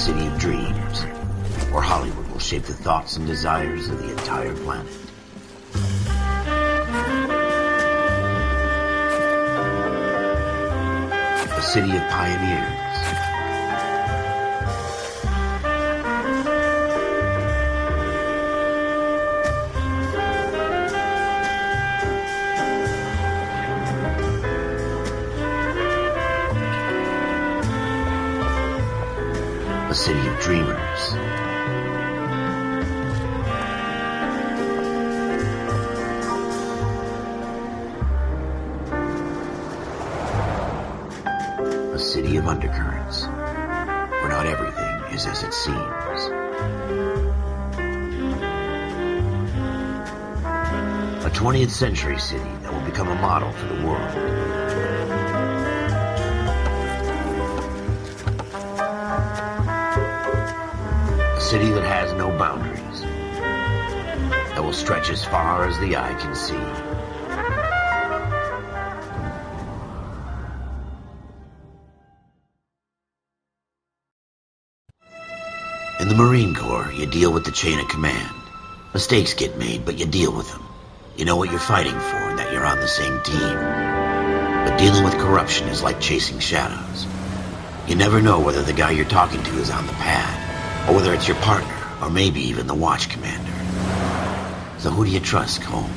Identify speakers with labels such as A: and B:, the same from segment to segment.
A: city of dreams, where Hollywood will shape the thoughts and desires of the entire planet. A city of pioneers. A city of dreamers. A city of undercurrents, where not everything is as it seems. A 20th century city that will become a model for the world. A city that has no boundaries, that will stretch as far as the eye can see. In the Marine Corps, you deal with the chain of command. Mistakes get made, but you deal with them. You know what you're fighting for and that you're on the same team. But dealing with corruption is like chasing shadows. You never know whether the guy you're talking to is on the pad, or whether it's your partner, or maybe even the watch commander. So who do you trust, Cole?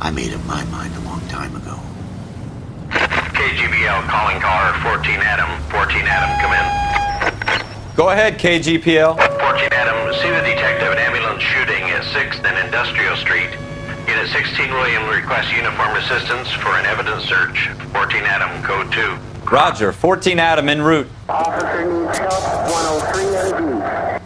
A: I made up my mind a long time ago.
B: KGBL calling caller 14 Adam. 14 Adam, come in.
C: Go ahead, KGPL.
B: 14 Adam, see the detective, an ambulance shooting at 6th and Industrial Street. Unit 16 William requests uniform assistance for an evidence search. 14 Adam, code 2.
C: Roger, 14 Adam en route.
D: Officer needs help, 103 at a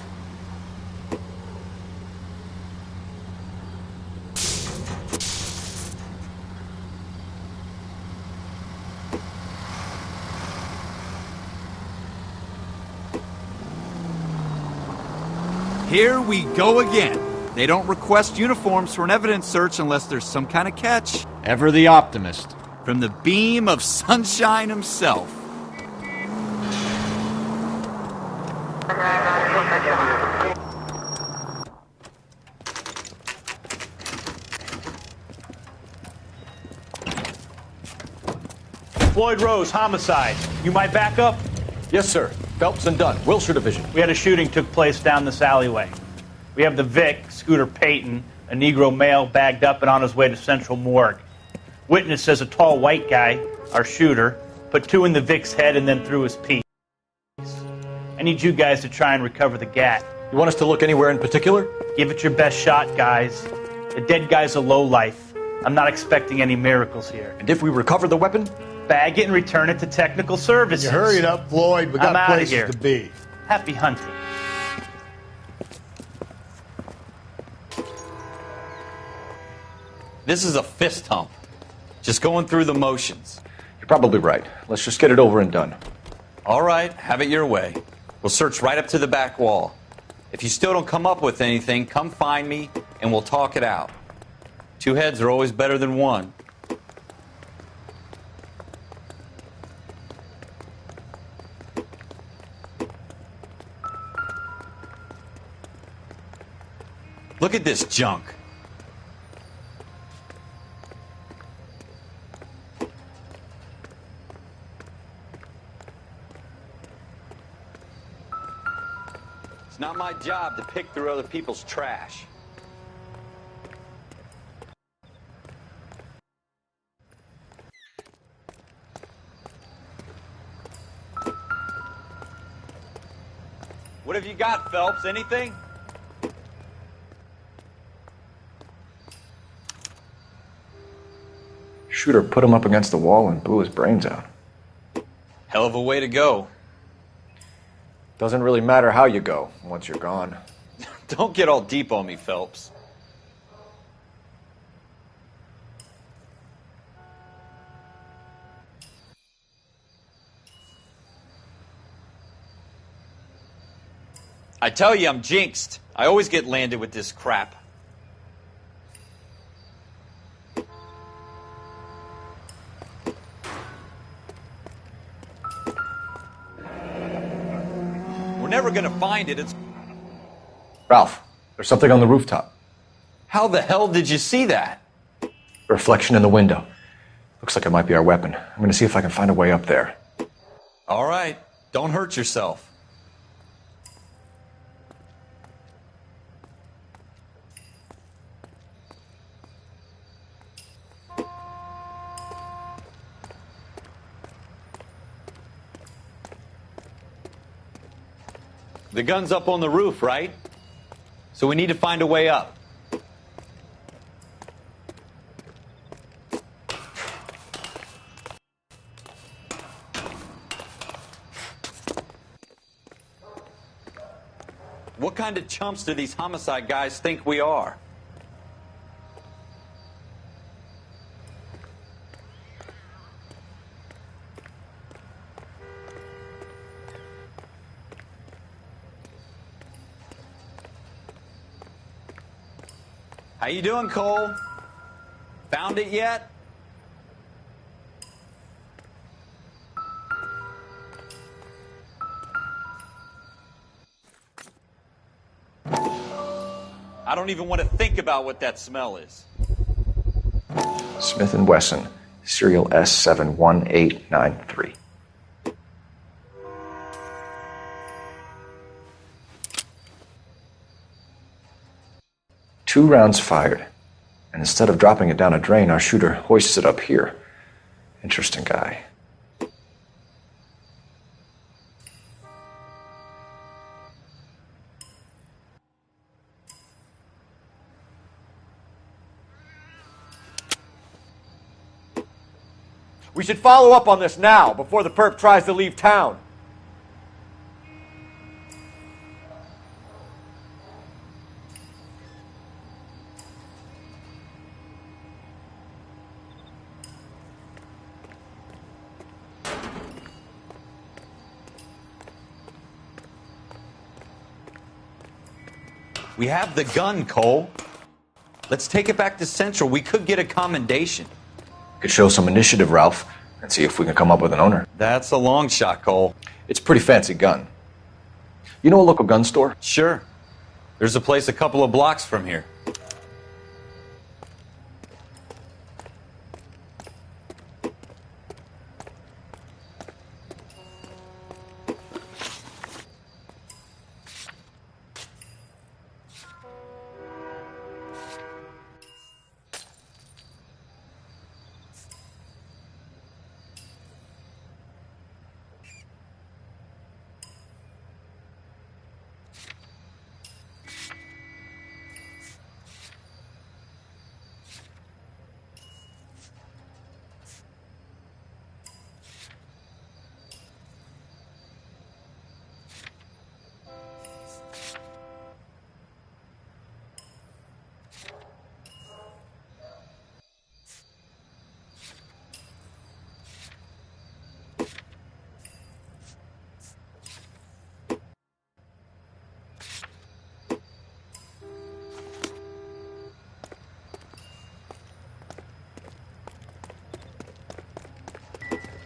E: Here we go again. They don't request uniforms for an evidence search unless there's some kind of catch.
F: Ever the optimist.
E: From the beam of sunshine himself.
G: Floyd Rose, homicide. You might back up?
F: Yes, sir. Phelps and Dunn, Wilshire Division.
G: We had a shooting took place down this alleyway. We have the Vic, Scooter Payton, a Negro male bagged up and on his way to Central Morgue. Witness says a tall white guy, our shooter, put 2 in the Vic's head and then threw his piece. I need you guys to try and recover the gat.
F: You want us to look anywhere in particular?
G: Give it your best shot, guys. The dead guy's a lowlife. I'm not expecting any miracles here.
F: And if we recover the weapon?
G: Bag it and return it to technical services.
H: You hurry up, Floyd. We got
G: I'm
H: places
G: here.
H: to be.
G: Happy hunting.
C: This is a fist hump. Just going through the motions.
F: You're probably right. Let's just get it over and done.
C: All right, have it your way. We'll search right up to the back wall. If you still don't come up with anything, come find me and we'll talk it out. 2 heads are always better than 1. Look at this junk. It's not my job to pick through other people's trash. What have you got, Phelps? Anything?
F: Shooter put him up against the wall and blew his brains out.
C: Hell of a way to go.
F: Doesn't really matter how you go once you're gone.
C: Don't get all deep on me, Phelps. I tell you, I'm jinxed. I always get landed with this crap. We're never gonna find it. It's...
F: Ralph, there's something on the rooftop.
C: How the hell did you see that?
F: A reflection in the window. Looks like it might be our weapon. I'm gonna see if I can find a way up there.
C: All right, don't hurt yourself. The gun's up on the roof, right? So we need to find a way up. What kind of chumps do these homicide guys think we are? How you doing, Cole? Found it yet? I don't even want to think about what that smell is.
F: Smith & Wesson, serial S71893. Two rounds fired, and instead of dropping it down a drain, our shooter hoists it up here. Interesting guy.
E: We should follow up on this now, before the perp tries to leave town.
C: We have the gun, Cole. Let's take it back to Central. We could get a commendation.
F: Could show some initiative, Ralph, and see if we can come up with an owner.
C: That's a long shot, Cole.
F: It's a pretty fancy gun. You know a local gun store?
C: Sure. There's a place a couple of blocks from here.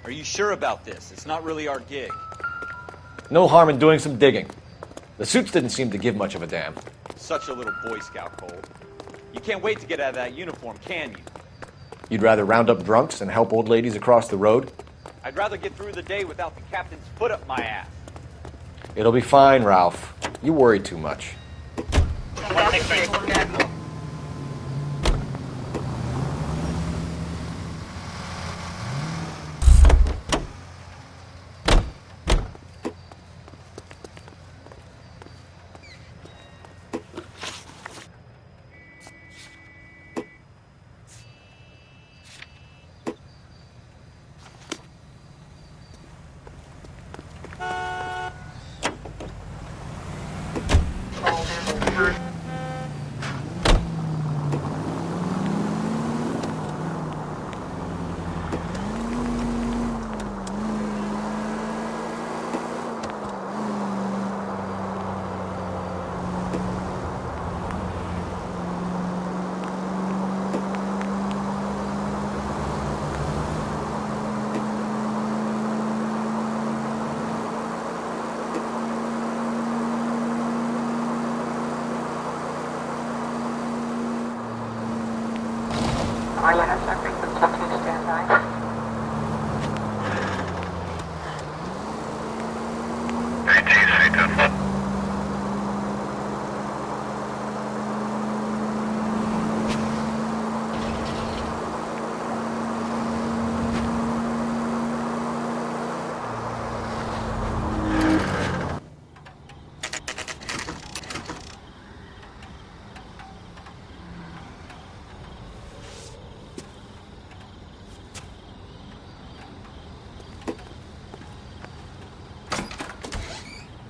C: Are you sure about this? It's not really our gig.
F: No harm in doing some digging. The suits didn't seem to give much of a damn.
C: Such a little Boy Scout, Cole. You can't wait to get out of that uniform, can you?
F: You'd rather round up drunks and help old ladies across the road?
C: I'd rather get through the day without the captain's foot up my ass.
F: It'll be fine, Ralph. You worry too much.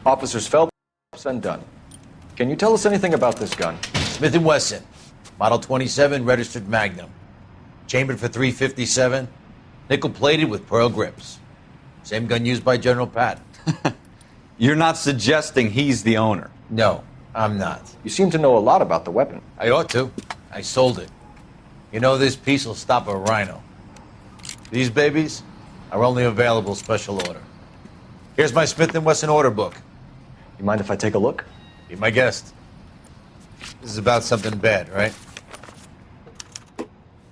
F: Officers Phelps and Dunn. Can you tell us anything about this gun?
I: Smith & Wesson, Model 27, registered Magnum. Chambered for .357, nickel-plated with pearl grips. Same gun used by General Patton.
C: You're not suggesting he's the owner?
I: No, I'm not.
F: You seem to know a lot about the weapon.
I: I ought to. I sold it. You know, this piece will stop a rhino. These babies are only available special order. Here's my Smith & Wesson order book.
F: You mind if I take a look?
I: Be my guest. This is about something bad, right?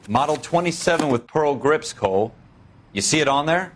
C: Model 27 with pearl grips, Cole. You see it on there?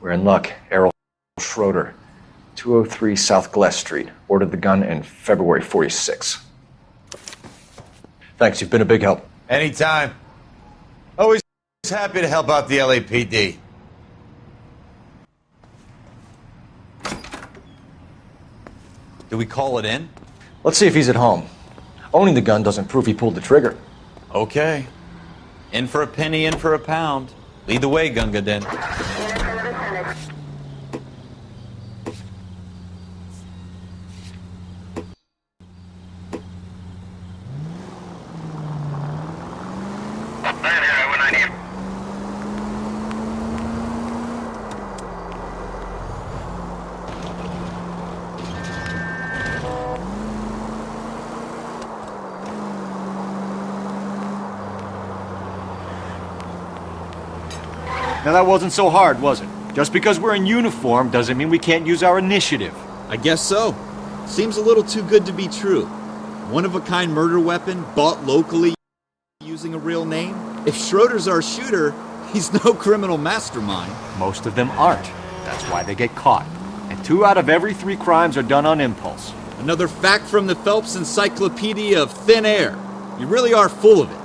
F: We're in luck. Errol Schroeder, 203 South Glass Street. Ordered the gun in February '46. Thanks, you've been a big help.
I: Anytime. Always happy to help out the LAPD.
C: Do we call it in?
F: Let's see if he's at home. Owning the gun doesn't prove he pulled the trigger.
C: Okay. In for a penny, in for a pound. Lead the way, Gunga Din.
J: Now that wasn't so hard, was it? Just because we're in uniform doesn't mean we can't use our initiative.
E: I guess so. Seems a little too good to be true. One-of-a-kind murder weapon bought locally using a real name? If Schroeder's our shooter, he's no criminal mastermind.
J: Most of them aren't. That's why they get caught. And 2 out of every 3 crimes are done on impulse.
E: Another fact from the Phelps Encyclopedia of Thin Air. You really are full of it.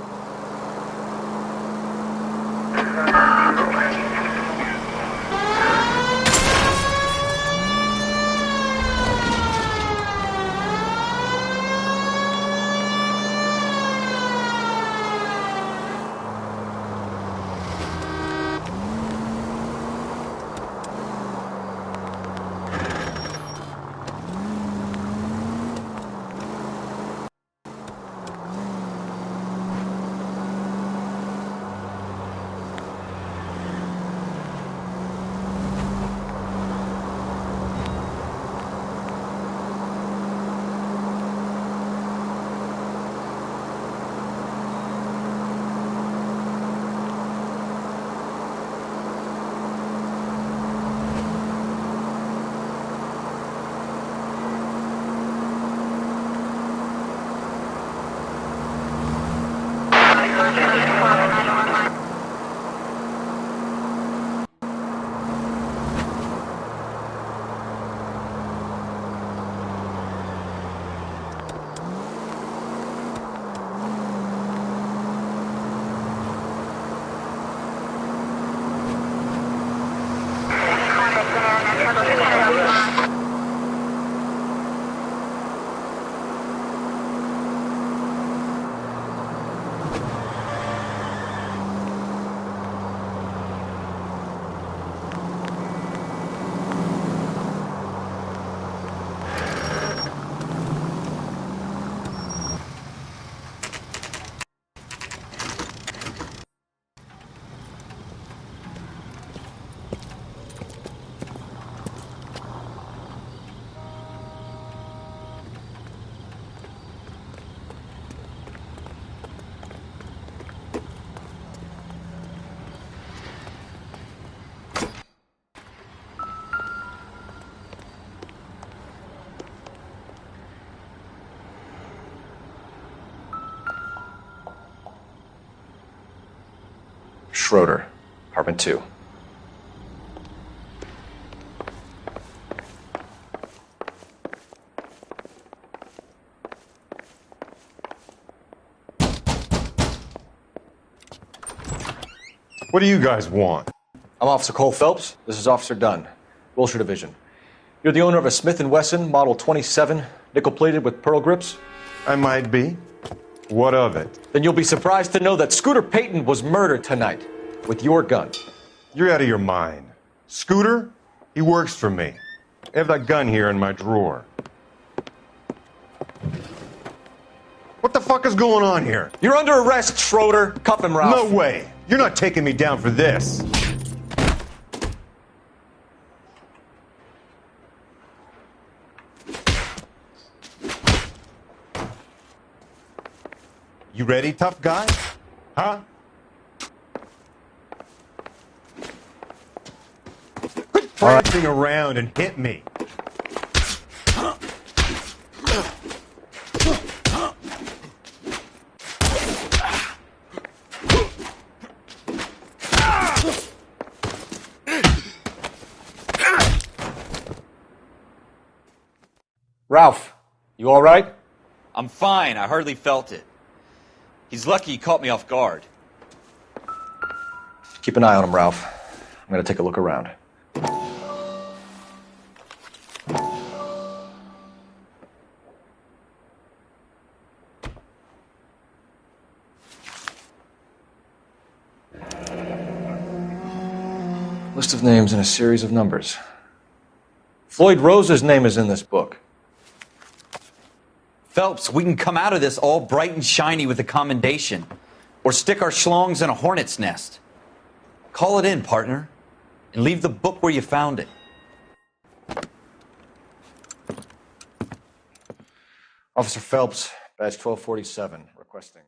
F: Schroeder, apartment 2.
J: What do you guys want?
F: I'm Officer Cole Phelps. This is Officer Dunn, Wilshire Division. You're the owner of a Smith & Wesson Model 27, nickel-plated with pearl grips?
J: I might be. What of it?
F: Then you'll be surprised to know that Scooter Payton was murdered tonight with your gun.
J: You're out of your mind. Scooter? He works for me. I have that gun here in my drawer. What the fuck is going on here?
F: You're under arrest, Schroeder. Cuff him, Ralph.
J: No way. You're not taking me down for this. You ready, tough guy? Huh? Quit prancing around and hit me.
F: Ralph, you all right?
C: I'm fine. I hardly felt it. He's lucky he caught me off guard.
F: Keep an eye on him, Ralph. I'm going to take a look around. List of names and a series of numbers. Floyd Rose's name is in this book.
C: Phelps, we can come out of this all bright and shiny with a commendation. Or stick our schlongs in a hornet's nest. Call it in, partner. And leave the book where you found it.
F: Officer Phelps, badge 1247, requesting.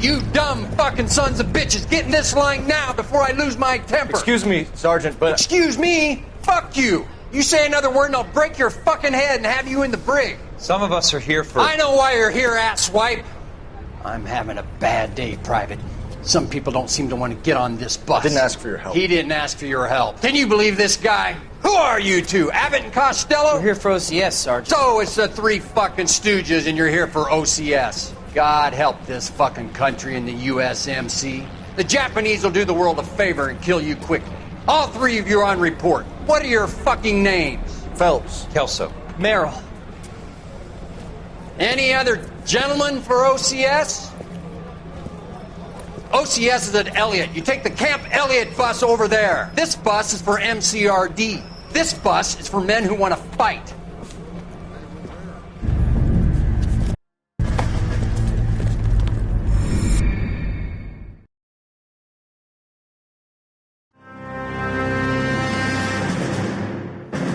K: You dumb fucking sons of bitches, get in this line now before I lose my temper.
F: Excuse me, Sergeant, but...
K: Excuse me? Fuck you. You say another word and I'll break your fucking head and have you in the brig.
C: Some of us are here for...
K: I know why you're here, asswipe. I'm having a bad day, Private. Some people don't seem to want to get on this bus.
F: I didn't ask for your help.
K: He didn't ask for your help. Can you believe this guy? Who are you two? Abbott and Costello?
L: We're here for OCS, Sergeant.
K: So it's the three fucking stooges and you're here for OCS. God help this fucking country and the USMC. The Japanese will do the world a favor and kill you quickly. All three of you are on report. What are your fucking names?
F: Phelps.
C: Kelso.
L: Merrill.
K: Any other gentlemen for OCS? OCS is at Elliott. You take the Camp Elliott bus over there. This bus is for MCRD. This bus is for men who want to fight.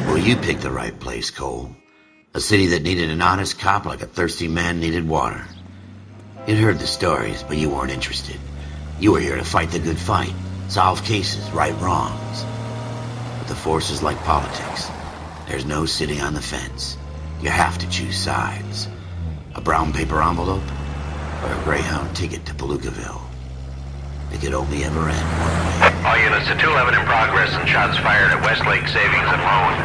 A: Well, you picked the right place, Cole. A city that needed an honest cop like a thirsty man needed water. You'd heard the stories, but you weren't interested. You were here to fight the good fight, solve cases, right wrongs. But the force is like politics. There's no sitting on the fence. You have to choose sides. A brown paper envelope or a Greyhound ticket to Palookaville. It could only ever end one way.
B: All units to 211 in progress and shots fired at Westlake Savings and Loan,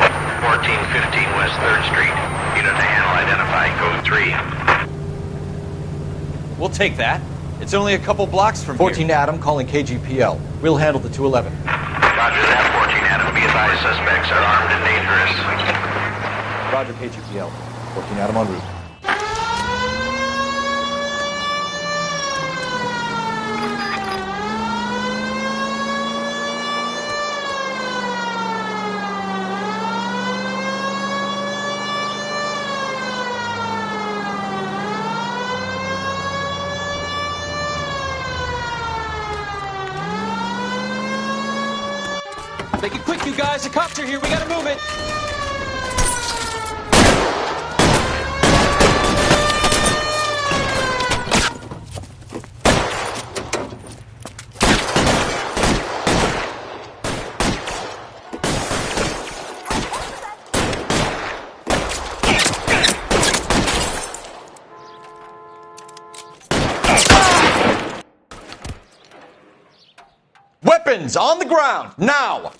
B: 1415 West 3rd Street. Unit to handle identified, code 3.
C: We'll take that. It's only a couple blocks from
F: 14
C: here.
F: Adam calling KGPL. We'll handle the 211.
B: Roger that, 14 Adam. Be advised, suspects are armed and dangerous.
F: Roger, KGPL. 14 Adam en route.
C: Make it quick, you guys. The cops are here. We gotta move it.
J: Weapons on the ground, now!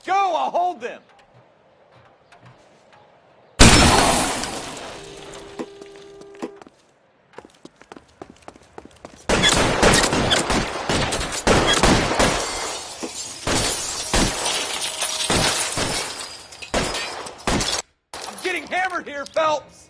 C: Go, I'll hold them. I'm getting hammered here, Phelps.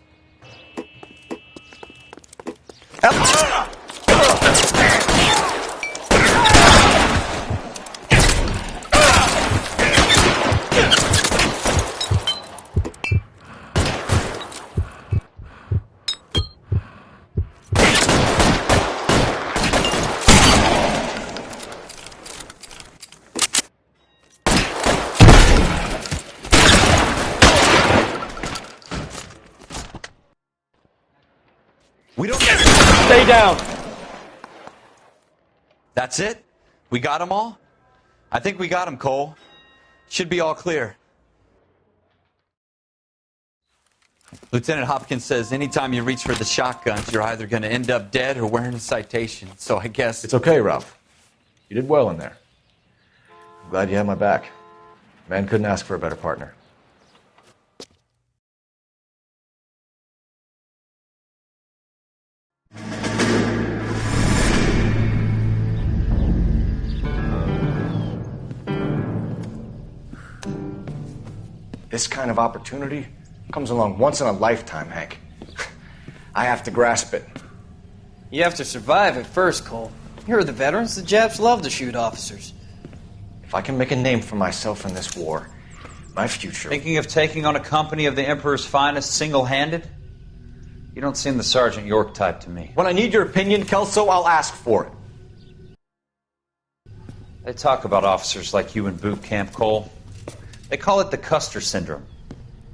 C: We don't
J: Stay down!
C: That's it? We got them all? I think we got them, Cole. Should be all clear. Lieutenant Hopkins says anytime you reach for the shotguns, you're either going to end up dead or wearing a citation. So I guess...
F: It's okay, Ralph. You did well in there. I'm glad you had my back. Man couldn't ask for a better partner. This kind of opportunity comes along once in a lifetime, Hank. I have to grasp it.
L: You have to survive it first, Cole. Here are the veterans. The Japs love to shoot officers.
F: If I can make a name for myself in this war, my future...
C: Thinking of taking on a company of the Emperor's finest single-handed? You don't seem the Sergeant York type to me.
J: When I need your opinion, Kelso, I'll ask for it.
C: They talk about officers like you in boot camp, Cole. They call it the Custer syndrome.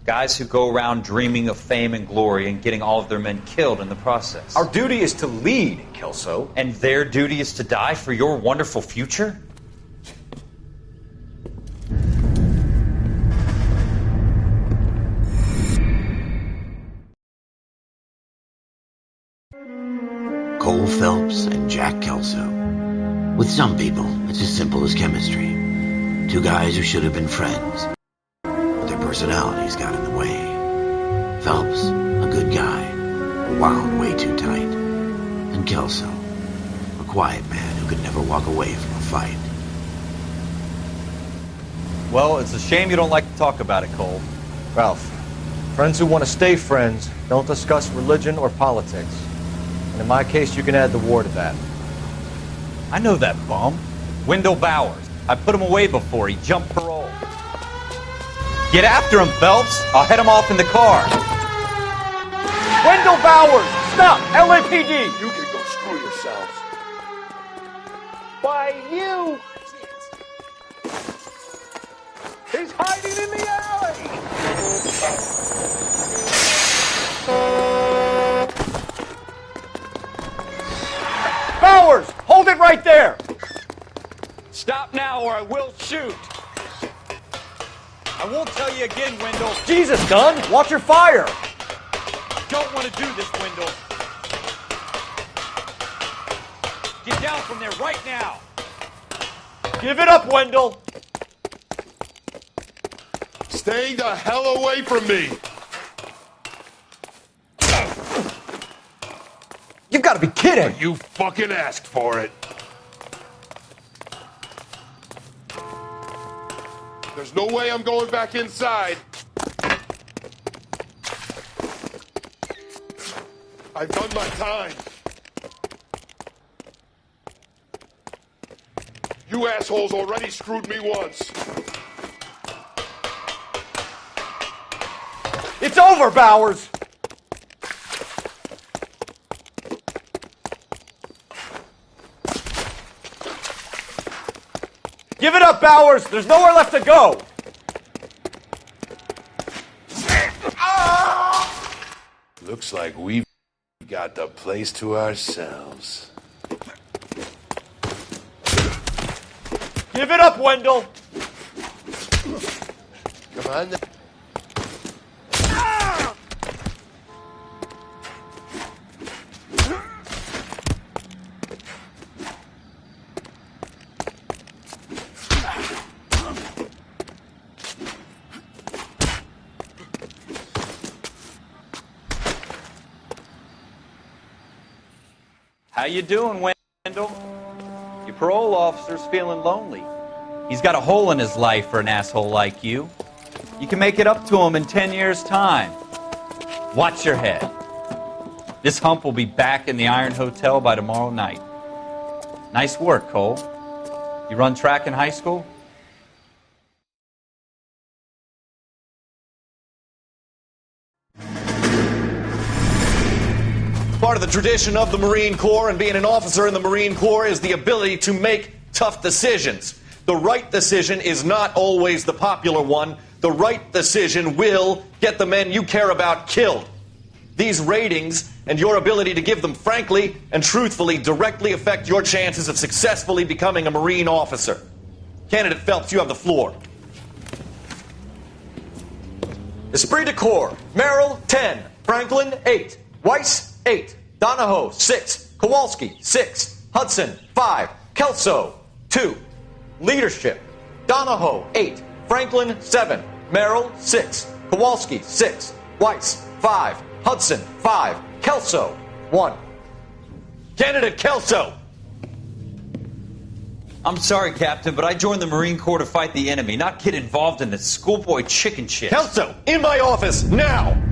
C: Guys who go around dreaming of fame and glory and getting all of their men killed in the process.
J: Our duty is to lead, Kelso.
C: And their duty is to die for your wonderful future?
A: Cole Phelps and Jack Kelso. With some people, it's as simple as chemistry. Two guys who should have been friends, but their personalities got in the way. Phelps, a good guy, wound way too tight. And Kelso, a quiet man who could never walk away from a fight.
C: Well, it's a shame you don't like to talk about it, Cole.
F: Ralph, friends who want to stay friends don't discuss religion or politics. And in my case, you can add the war to that.
C: I know that bum. Wendell Bowers. I put him away before. He jumped parole. Get after him, Phelps. I'll head him off in the car.
J: Wendell Bowers! Stop! LAPD!
M: You can go screw yourselves.
J: Why, you! He's hiding in the alley! Bowers! Hold it right there!
C: Stop now or I will shoot. I won't tell you again, Wendell.
J: Jesus, Gunn! Watch your fire!
C: Don't want to do this, Wendell. Get down from there right now.
J: Give it up, Wendell!
M: Stay the hell away from me!
J: You've got to be kidding!
M: You fucking asked for it. There's no way I'm going back inside. I've done my time. You assholes already screwed me once.
J: It's over, Bowers! Give it up, Bowers! There's nowhere left to go!
M: Looks like we've got the place to ourselves.
J: Give it up, Wendell!
M: Come on.
C: How you doing, Wendell? Your parole officer's feeling lonely. He's got a hole in his life for an asshole like you. You can make it up to him in 10 years' time. Watch your head. This hump will be back in the Iron Hotel by tomorrow night. Nice work, Cole. You run track in high school?
N: Part of the tradition of the Marine Corps and being an officer in the Marine Corps is the ability to make tough decisions. The right decision is not always the popular one. The right decision will get the men you care about killed. These ratings and your ability to give them frankly and truthfully directly affect your chances of successfully becoming a Marine officer. Candidate Phelps, you have the floor. Esprit de Corps, Merrill, 10. Franklin, 8. Weiss, 8. Donahoe, 6. Kowalski, 6. Hudson, 5. Kelso, 2. Leadership, Donahoe, 8. Franklin, 7. Merrill, 6. Kowalski, 6. Weiss, 5. Hudson, 5. Kelso, 1. Candidate Kelso!
C: I'm sorry, Captain, but I joined the Marine Corps to fight the enemy, not get involved in this schoolboy chicken shit.
N: Kelso, in my office, now!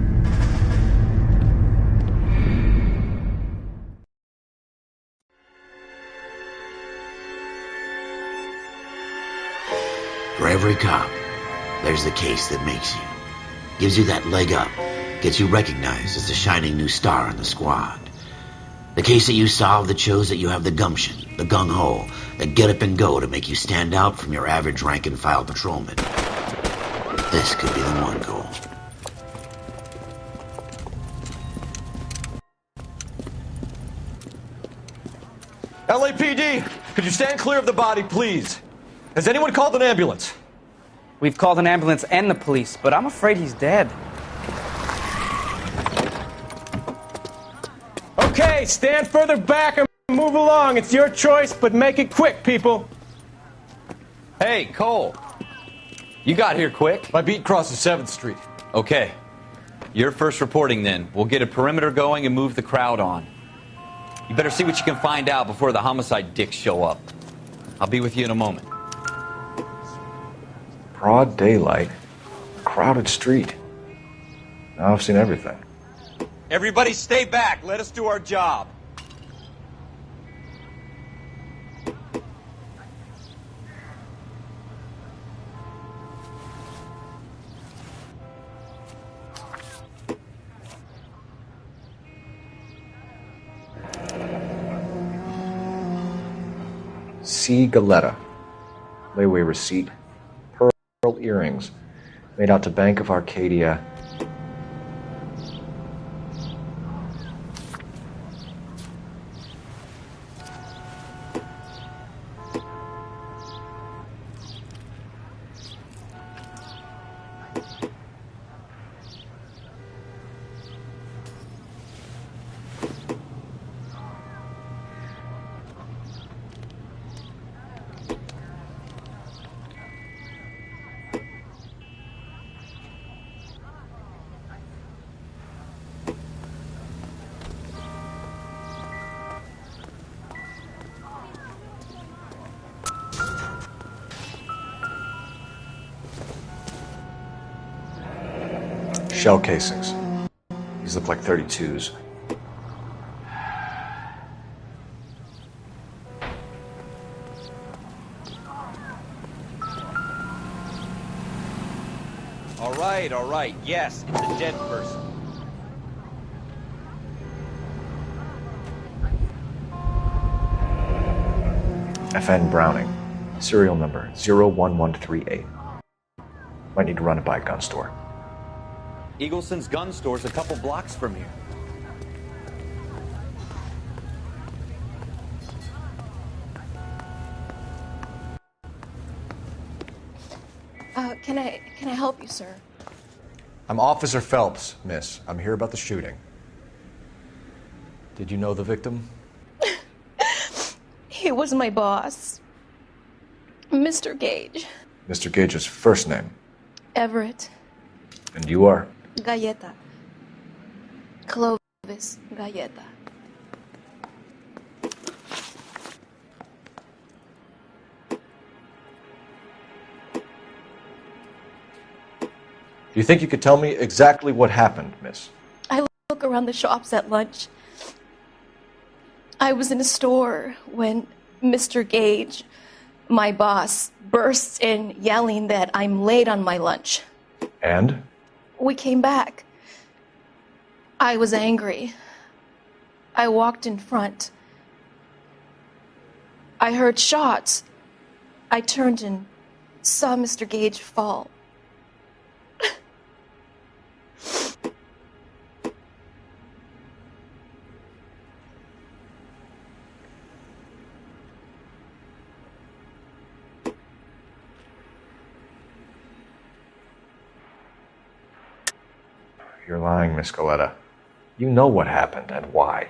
A: For every cop, there's the case that makes you. Gives you that leg up. Gets you recognized as the shining new star in the squad. The case that you solve that shows that you have the gumption, the gung-ho, the get up and go to make you stand out from your average rank-and-file patrolman. This could be the one, Cole.
N: LAPD, could you stand clear of the body, please? Has anyone called an ambulance?
O: We've called an ambulance and the police, but I'm afraid he's dead.
J: Okay, stand further back and move along. It's your choice, but make it quick, people.
C: Hey, Cole. You got here quick.
N: My beat crosses 7th Street.
C: Okay. You're first reporting then. We'll get a perimeter going and move the crowd on. You better see what you can find out before the homicide dicks show up. I'll be with you in a moment.
F: Broad daylight, crowded street. Now I've seen everything.
C: Everybody stay back. Let us do our job.
F: C. Galetta. Layaway receipt. Pearl earrings. Made out to Bank of Arcadia. Shell casings. These look like 32s.
C: All right. Yes, it's a dead person.
F: FN Browning. Serial number 01138. Might need to run it by a gun store.
C: Eagleson's gun store's a couple blocks from here.
P: Can I help you, sir?
F: I'm Officer Phelps, miss. I'm here about the shooting. Did you know the victim?
P: He was my boss, Mr. Gage.
F: Mr. Gage's first name.
P: Everett.
F: And you are?
P: Galleta. Clovis Galleta.
F: Do you think you could tell me exactly what happened, miss?
P: I look around the shops at lunch. I was in a store when Mr. Gage, my boss, bursts in yelling that I'm late on my lunch.
F: And?
P: We came back. I was angry. I walked in front. I heard shots. I turned and saw Mr. Gage fall.
F: You're lying, Miss Galleta. You know what happened and why.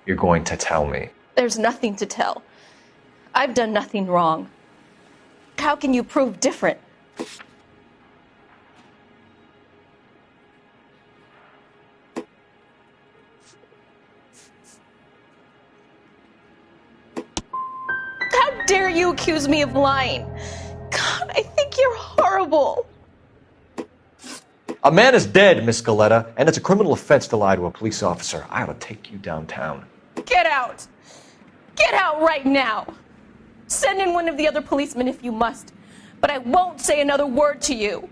F: You're going to tell me.
P: There's nothing to tell. I've done nothing wrong. How can you prove different? How dare you accuse me of lying? God, I think you're horrible.
F: A man is dead, Miss Galleta, and it's a criminal offense to lie to a police officer. I ought to take you downtown.
P: Get out! Get out right now! Send in one of the other policemen if you must, but I won't say another word to you.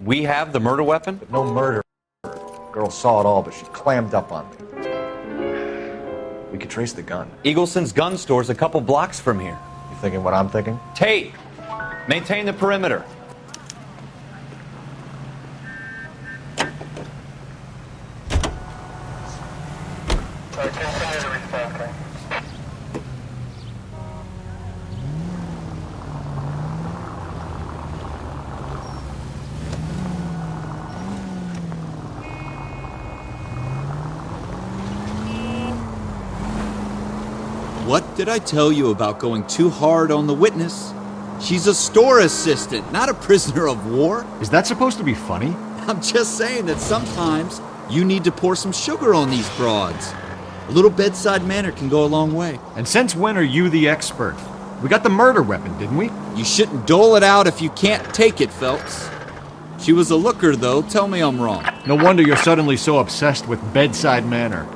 C: We have the murder weapon?
F: But no murder. Girl saw it all, but she clammed up on me. We could trace the gun.
C: Eagleson's gun store's a couple blocks from here.
F: You thinking what I'm thinking?
C: Tate, maintain the perimeter.
E: What did I tell you about going too hard on the witness? She's a store assistant, not a prisoner of war.
J: Is that supposed to be funny?
E: I'm just saying that sometimes you need to pour some sugar on these broads. A little bedside manner can go a long way.
J: And since when are you the expert? We got the murder weapon, didn't we?
E: You shouldn't dole it out if you can't take it, Phelps. She was a looker, though. Tell me I'm wrong.
J: No wonder you're suddenly so obsessed with bedside manner.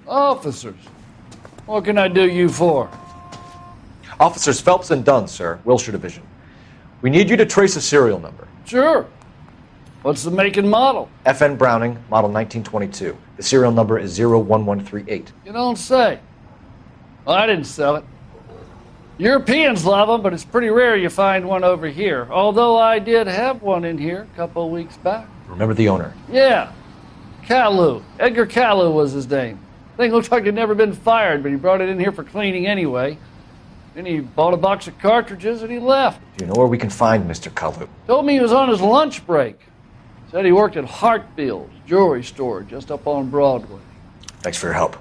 Q: Officers, what can I do you for?
F: Officers Phelps and Dunn, sir, Wilshire Division. We need you to trace a serial number.
Q: Sure. What's the make and model?
F: FN Browning, model 1922. The serial number is 01138.
Q: You don't say. Well, I didn't sell it. Europeans love them, but it's pretty rare you find one over here. Although I did have one in here a couple of weeks back.
F: Remember the owner?
Q: Yeah. Caillou. Edgar Caillou was his name. Thing looked like it'd never been fired, but he brought it in here for cleaning anyway. Then he bought a box of cartridges and he left.
F: Do you know where we can find Mr. Caillou?
Q: Told me he was on his lunch break. Said he worked at Hartfield's jewelry store just up on Broadway.
F: Thanks for your help.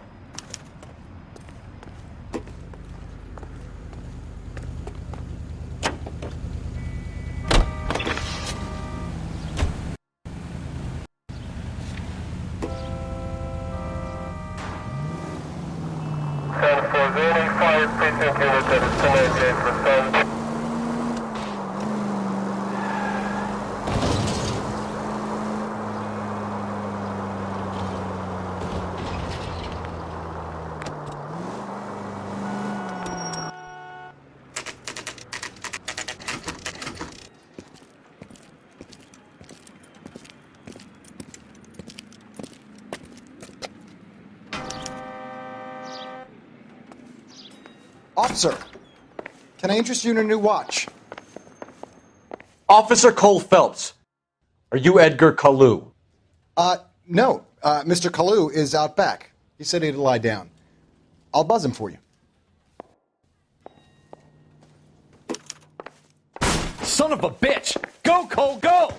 R: Officer, can I interest you in a new watch?
I: Officer Cole Phelps, are you Edgar Kalu?
R: No. Mr. Kalu is out back. He said he'd lie down. I'll buzz him for you.
I: Son of a bitch! Go, Cole, go!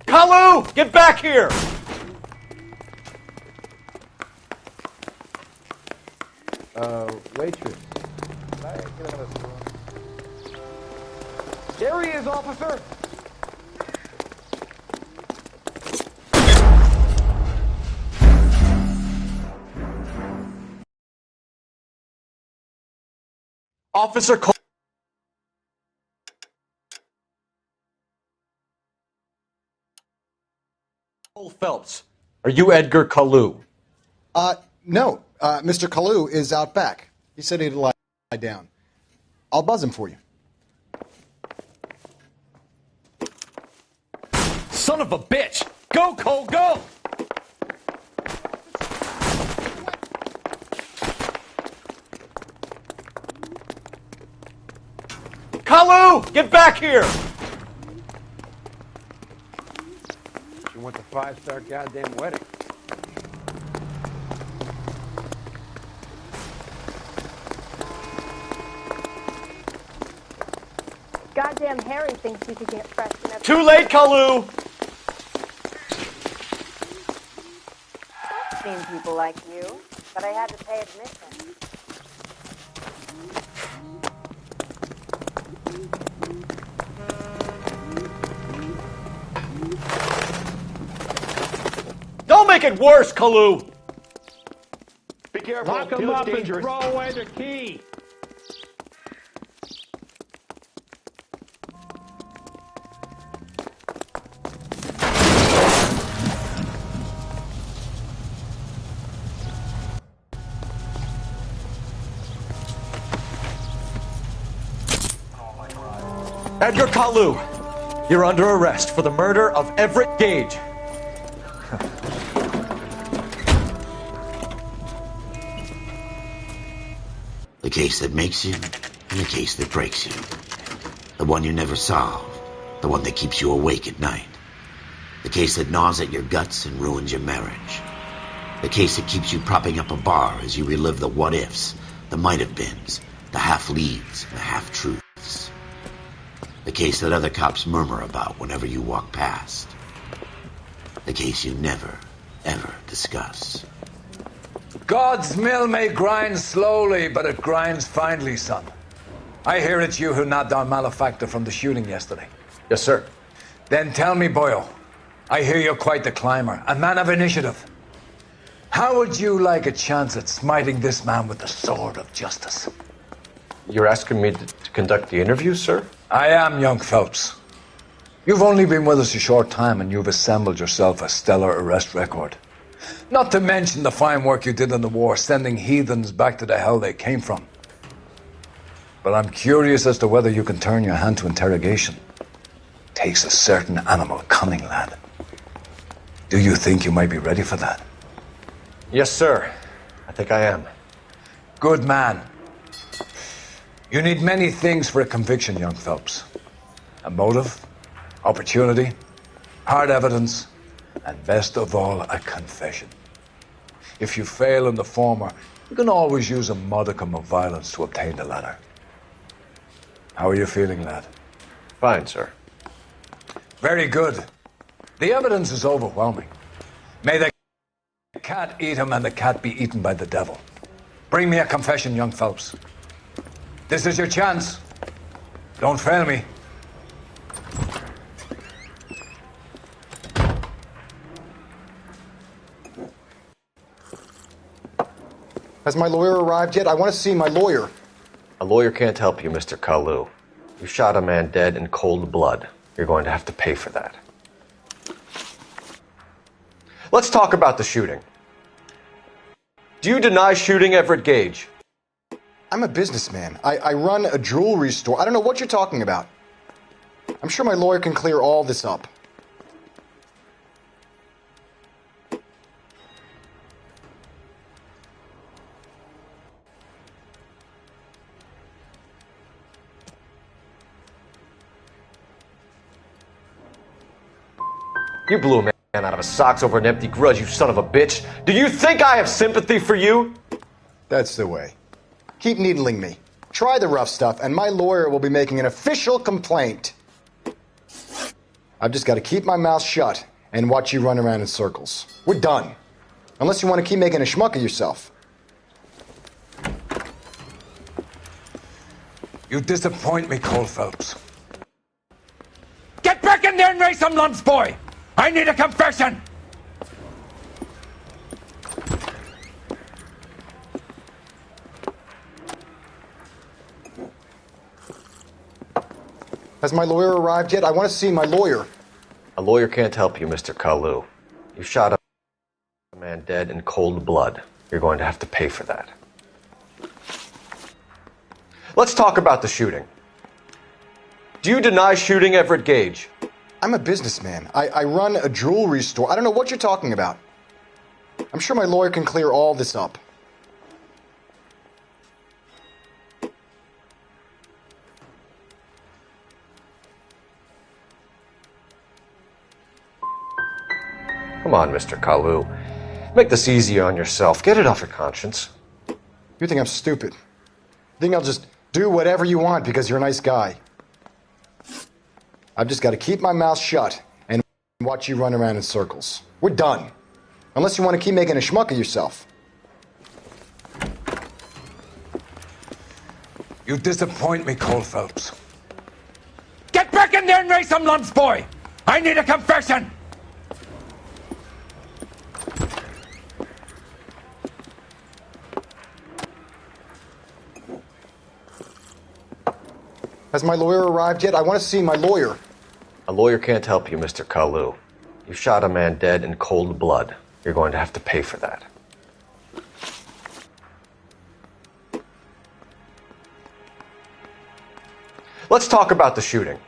I: Kalu! Get back here!
S: Waitress. There he is, officer!
I: Officer Cole... Cole Phelps, are you Edgar Kalu?
R: No. Mr. Kalu is out back. He said he'd lie down. I'll buzz him for you.
I: Son of a bitch! Go, Cole, go! Kalu! Get back here!
S: You want the 5-star goddamn wedding.
T: Goddamn Harry thinks you could get fresh enough.
I: Too late, Kalu!
T: I've seen people like you, but I had to pay admission.
I: Don't make it worse, Kalu!
S: Be careful. Lock him up and throw away the key.
I: Edgar Kalu, you're under arrest for the murder of Everett Gage.
A: The case that makes you, and the case that breaks you. The one you never solve, the one that keeps you awake at night. The case that gnaws at your guts and ruins your marriage. The case that keeps you propping up a bar as you relive the what-ifs, the might-have-beens, the half-leads, and the half-truths. The case that other cops murmur about whenever you walk past. The case you never, ever discuss.
U: God's mill may grind slowly, but it grinds finely, son. I hear it's you who nabbed our malefactor from the shooting yesterday.
F: Yes, sir.
U: Then tell me, boyo, I hear you're quite the climber, a man of initiative. How would you like a chance at smiting this man with the sword of justice?
F: You're asking me to conduct the interview, sir?
U: I am, young Phelps. You've only been with us a short time and you've assembled yourself a stellar arrest record. Not to mention the fine work you did in the war, sending heathens back to the hell they came from. But I'm curious as to whether you can turn your hand to interrogation. Takes a certain animal cunning, lad. Do you think you might be ready for that?
F: Yes, sir. I think I am.
U: Good man. You need many things for a conviction, young Phelps. A motive, opportunity, hard evidence, and best of all, a confession. If you fail in the former, you can always use a modicum of violence to obtain the latter. How are you feeling, lad?
F: Fine, sir.
U: Very good. The evidence is overwhelming. May the cat eat him and the cat be eaten by the devil. Bring me a confession, young Phelps. This is your chance. Don't fail me.
R: Has my lawyer arrived yet? I want to see my lawyer.
F: A lawyer can't help you, Mr. Kalu. You shot a man dead in cold blood. You're going to have to pay for that. Let's talk about the shooting. Do you deny shooting Everett Gage?
R: I'm a businessman. I run a jewelry store. I don't know what you're talking about. I'm sure my lawyer can clear all this up.
F: You blew a man out of his socks over an empty grudge, you son of a bitch. Do you think I have sympathy for you?
R: That's the way. Keep needling me. Try the rough stuff, and my lawyer will be making an official complaint. I've just got to keep my mouth shut and watch you run around in circles. We're done. Unless you want to keep making a schmuck of yourself.
U: You disappoint me, Cole Phelps. Get back in there and raise some lumps, boy! I need a confession!
R: Has my lawyer arrived yet? I want to see my lawyer.
F: A lawyer can't help you, Mr. Kalu. You shot a man dead in cold blood. You're going to have to pay for that. Let's talk about the shooting. Do you deny shooting Everett Gage?
R: I'm a businessman. I run a jewelry store. I don't know what you're talking about. I'm sure my lawyer can clear all this up.
F: Come on, Mr. Kalu. Make this easier on yourself. Get it off your conscience.
R: You think I'm stupid? You think I'll just do whatever you want because you're a nice guy? I've just got to keep my mouth shut and watch you run around in circles. We're done. Unless you want to keep making a schmuck of yourself.
U: You disappoint me, Cole Phelps. Get back in there and raise some lumps, boy! I need a confession!
R: Has my lawyer arrived yet? I want to see my lawyer.
F: A lawyer can't help you, Mr. Kalu. You shot a man dead in cold blood. You're going to have to pay for that. Let's talk about the shooting.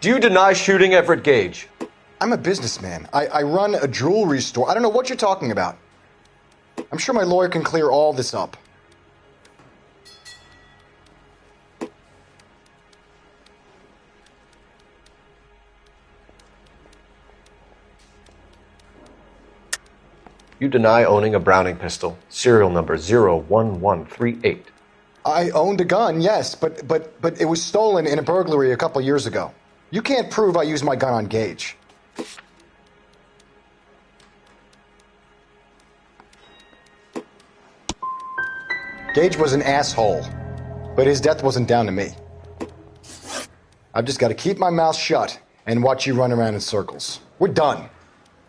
F: Do you deny shooting Everett Gage?
R: I'm a businessman. I run a jewelry store. I don't know what you're talking about. I'm sure my lawyer can clear all this up.
F: You deny owning a Browning pistol, serial number 01138.
R: I owned a gun, yes, but it was stolen in a burglary a couple years ago. You can't prove I used my gun on Gage. Gage was an asshole, but his death wasn't down to me. I've just got to keep my mouth shut and watch you run around in circles. We're done.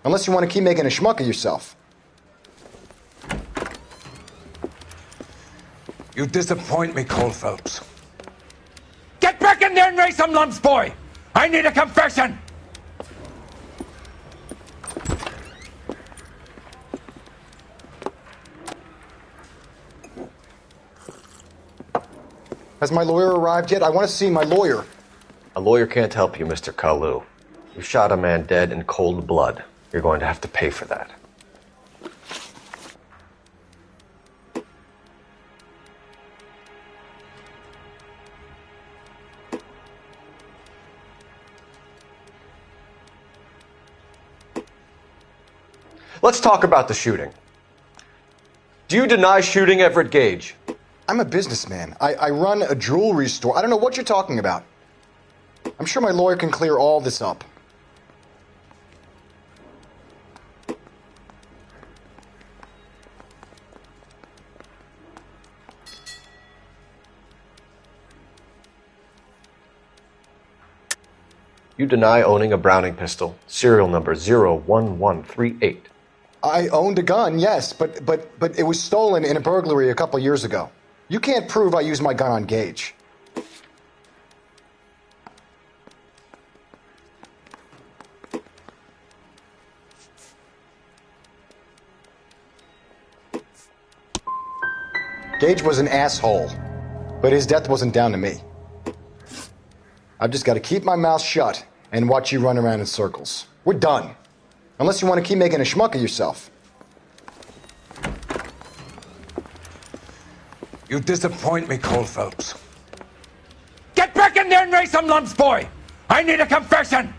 R: Unless you want to keep making a schmuck of yourself.
U: You disappoint me, Cole Phelps. Get back in there and raise some lumps, boy! I need a confession!
R: Has my lawyer arrived yet? I want to see my lawyer.
F: A lawyer can't help you, Mr. Kalu. You shot a man dead in cold blood. You're going to have to pay for that. Let's talk about the shooting. Do you deny shooting Everett Gage?
R: I'm a businessman. I run a jewelry store. I don't know what you're talking about. I'm sure my lawyer can clear all this up.
F: You deny owning a Browning pistol, serial number 01138.
R: I owned a gun, yes, but it was stolen in a burglary a couple years ago. You can't prove I used my gun on Gage. Gage was an asshole, but his death wasn't down to me. I've just got to keep my mouth shut and watch you run around in circles. We're done. Unless you want to keep making a schmuck of yourself.
U: You disappoint me, Cole Phelps. Get back in there and raise some lumps, boy! I need a confession!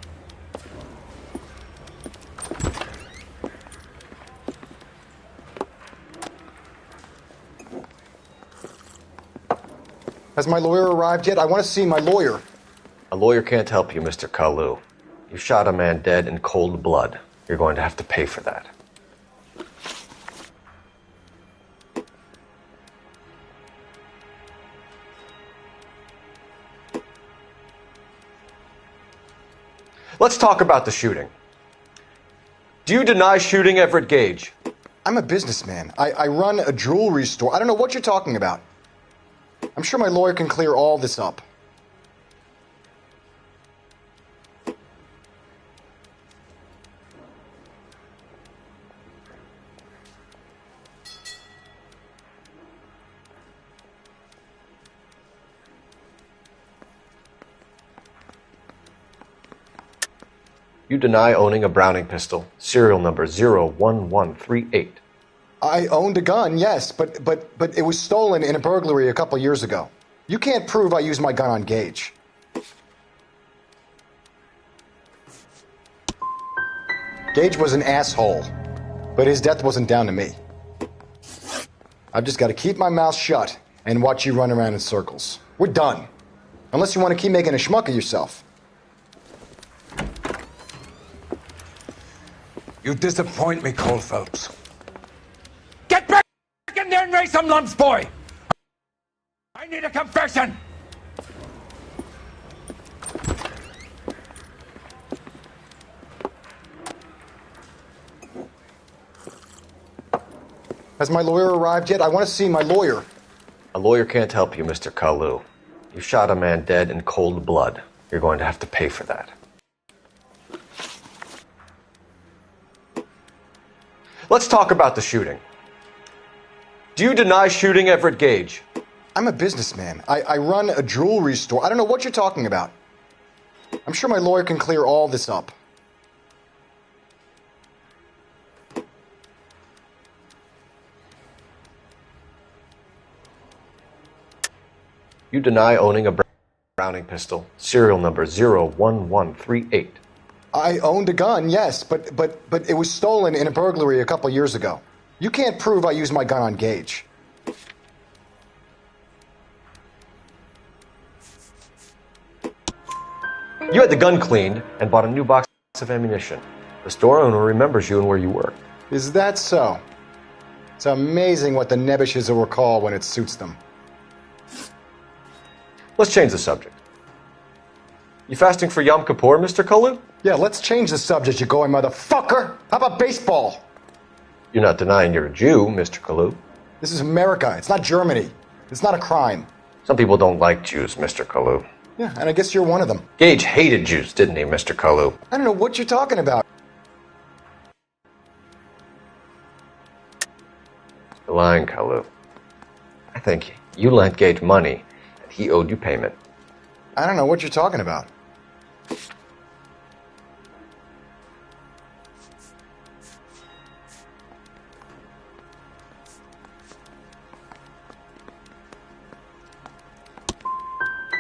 R: Has my lawyer arrived yet? I want to see my lawyer.
F: A lawyer can't help you, Mr. Kalu. You shot a man dead in cold blood. You're going to have to pay for that. Let's talk about the shooting. Do you deny shooting Everett Gage?
R: I'm a businessman. I run a jewelry store. I don't know what you're talking about. I'm sure my lawyer can clear all this up.
F: You deny owning a Browning pistol, serial number 01138.
R: I owned a gun, yes, but it was stolen in a burglary a couple years ago. You can't prove I used my gun on Gage. Gage was an asshole, but his death wasn't down to me. I've just got to keep my mouth shut and watch you run around in circles. We're done. Unless you want to keep making a schmuck of yourself.
U: You disappoint me, Cole Phelps. Get back in there and raise some lumps, boy! I need a confession!
R: Has my lawyer arrived yet? I want to see my lawyer.
F: A lawyer can't help you, Mr. Kalu. You shot a man dead in cold blood. You're going to have to pay for that. Let's talk about the shooting. Do you deny shooting Everett Gage?
R: I'm a businessman. I run a jewelry store. I don't know what you're talking about. I'm sure my lawyer can clear all this up.
F: You deny owning a Browning pistol, serial number 01138.
R: I owned a gun, yes, but it was stolen in a burglary a couple years ago. You can't prove I used my gun on Gage.
F: You had the gun cleaned and bought a new box of ammunition. The store owner remembers you and where you work.
R: Is that so? It's amazing what the nebbishes will recall when it suits them.
F: Let's change the subject. You fasting for Yom Kippur, Mr. Kalu?
R: Yeah, let's change the subject, you going motherfucker. How about baseball?
F: You're not denying you're a Jew, Mr. Kalu.
R: This is America. It's not Germany. It's not a crime.
F: Some people don't like Jews, Mr. Kalu.
R: Yeah, and I guess you're one of them.
F: Gage hated Jews, didn't he, Mr. Kalu?
R: I don't know what you're talking about.
F: You're lying, Kalu. I think you lent Gage money and he owed you payment.
R: I don't know what you're talking about.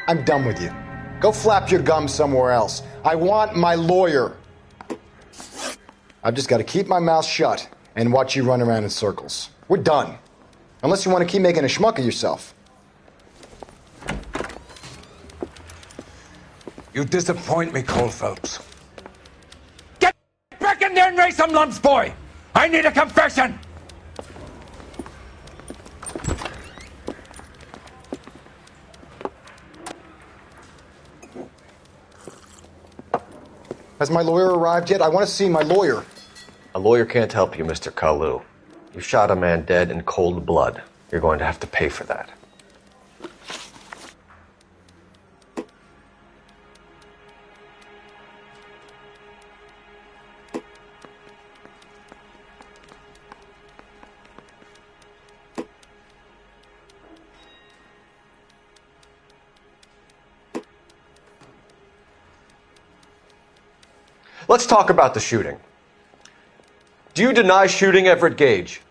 R: I'm done with you. Go flap your gums somewhere else. I want my lawyer. I've just got to keep my mouth shut and watch you run around in circles. We're done. Unless you want to keep making a schmuck of yourself.
U: You disappoint me, Cole Phelps. Get back in there and raise some lumps, boy! I need a confession!
R: Has my lawyer arrived yet? I want to see my lawyer.
F: A lawyer can't help you, Mr. Kalu. You shot a man dead in cold blood. You're going to have to pay for that. Let's talk about the shooting. Do you deny shooting Everett Gage?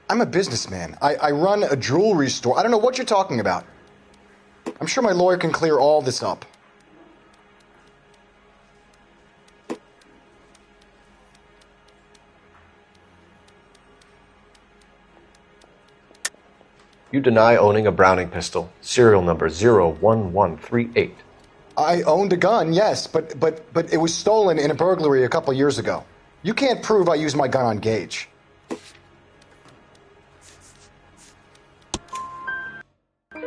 R: I'm a businessman. I run a jewelry store. I don't know what you're talking about. I'm sure my lawyer can clear all this up.
F: You deny owning a Browning pistol, serial number 01138.
R: I owned a gun, yes, but it was stolen in a burglary a couple years ago. You can't prove I used my gun on Gage.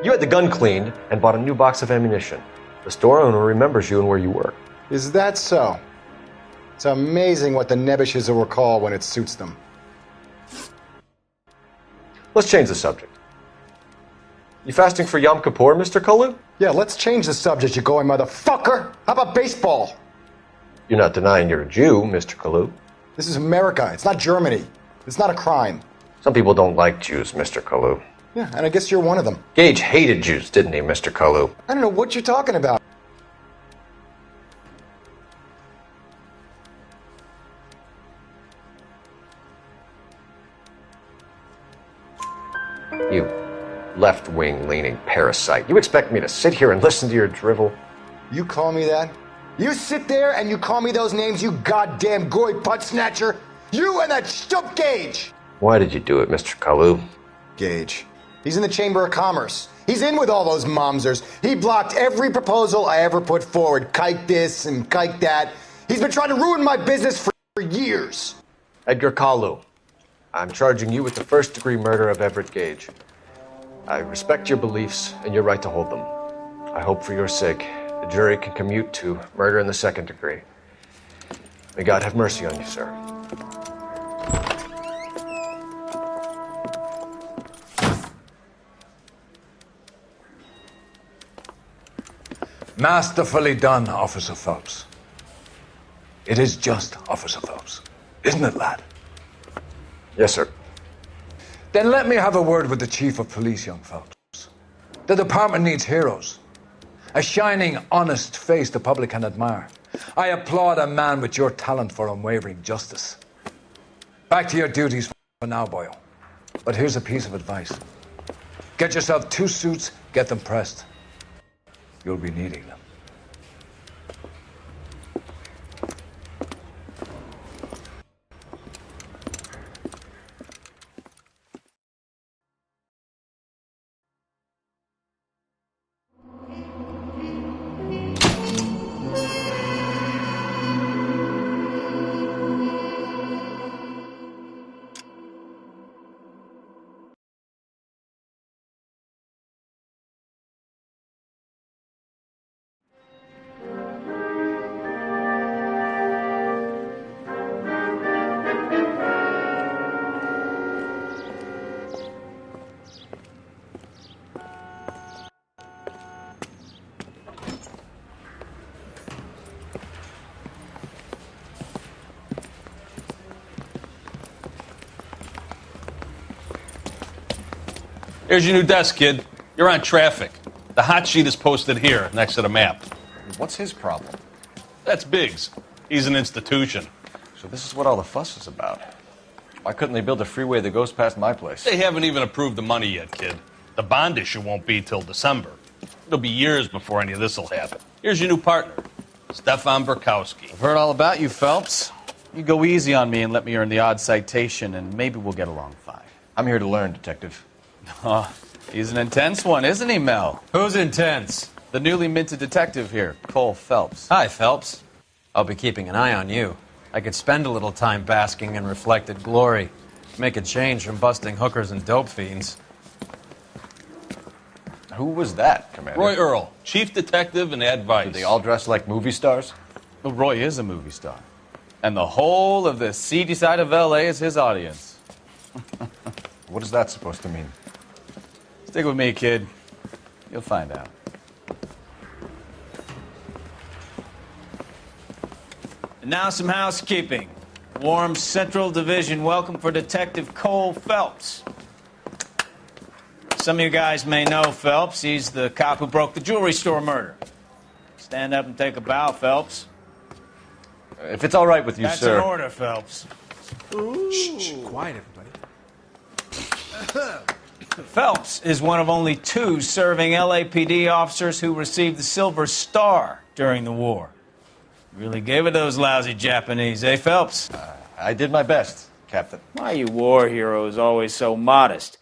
F: You had the gun cleaned and bought a new box of ammunition. The store owner remembers you and where you were.
R: Is that so? It's amazing what the Nebbishes will recall when it suits them.
F: Let's change the subject. You fasting for Yom Kippur, Mr. Kalu?
R: Yeah, let's change the subject, you going motherfucker. How about baseball?
F: You're not denying you're a Jew, Mr. Kalu.
R: This is America. It's not Germany. It's not a crime.
F: Some people don't like Jews, Mr. Kalu.
R: Yeah, and I guess you're one of them.
F: Gage hated Jews, didn't he, Mr. Kalu?
R: I don't know what you're talking about.
F: You left-wing leaning parasite. You expect me to sit here and listen to your drivel?
R: You call me that? You sit there and you call me those names, you goddamn goy putt snatcher? You and that stup Gage!
F: Why did you do it, Mr. Kalu?
R: Gage. He's in the Chamber of Commerce. He's in with all those momsers. He blocked every proposal I ever put forward. Kike this and kike that. He's been trying to ruin my business for years.
F: Edgar Kalu, I'm charging you with the first-degree murder of Everett Gage. I respect your beliefs and your right to hold them. I hope for your sake the jury can commute to murder in the second degree. May God have mercy on you, sir.
U: Masterfully done, Officer Phelps. It is just Officer Phelps, isn't it, lad?
F: Yes, sir.
U: Then let me have a word with the Chief of Police, young Phelps. The department needs heroes. A shining, honest face the public can admire. I applaud a man with your talent for unwavering justice. Back to your duties for now, boyo. But here's a piece of advice. Get yourself 2 suits, get them pressed. You'll be needing them.
D: Here's your new desk, kid. You're on traffic. The hot sheet is posted here, next to the map.
I: What's his problem?
D: That's Biggs. He's an institution.
I: So this is what all the fuss is about. Why couldn't they build a freeway that goes past my place?
D: They haven't even approved the money yet, kid. The bond issue won't be till December. It'll be years before any of this will happen. Here's your new partner, Stefan Burkowski.
C: I've heard all about you, Phelps. You go easy on me and let me earn the odd citation, and maybe we'll get along fine.
I: I'm here to learn, Detective.
C: Oh, he's an intense one, isn't he, Mel?
L: Who's intense?
C: The newly minted detective here, Cole Phelps.
L: Hi, Phelps. I'll be keeping an eye on you. I could spend a little time basking in reflected glory. Make a change from busting hookers and dope fiends.
I: Who was that, Commander?
D: Roy Earl, chief detective and advice.
I: Do they all dress like movie stars?
C: Well, Roy is a movie star. And the whole of the seedy side of L.A. is his audience.
F: What is that supposed to mean?
C: Stick with me, kid. You'll find out. And now some housekeeping. Warm Central Division welcome for Detective Cole Phelps. Some of you guys may know Phelps. He's the cop who broke the jewelry store murder. Stand up and take a bow, Phelps.
F: If it's all right with you,
C: That's
F: sir.
C: an order, Phelps.
H: Shh, quiet, everybody.
C: Phelps is one of only 2 serving LAPD officers who received the Silver Star during the war. Really gave it those lousy Japanese, eh, Phelps?
F: I did my best, Captain.
V: Why you war heroes always so modest?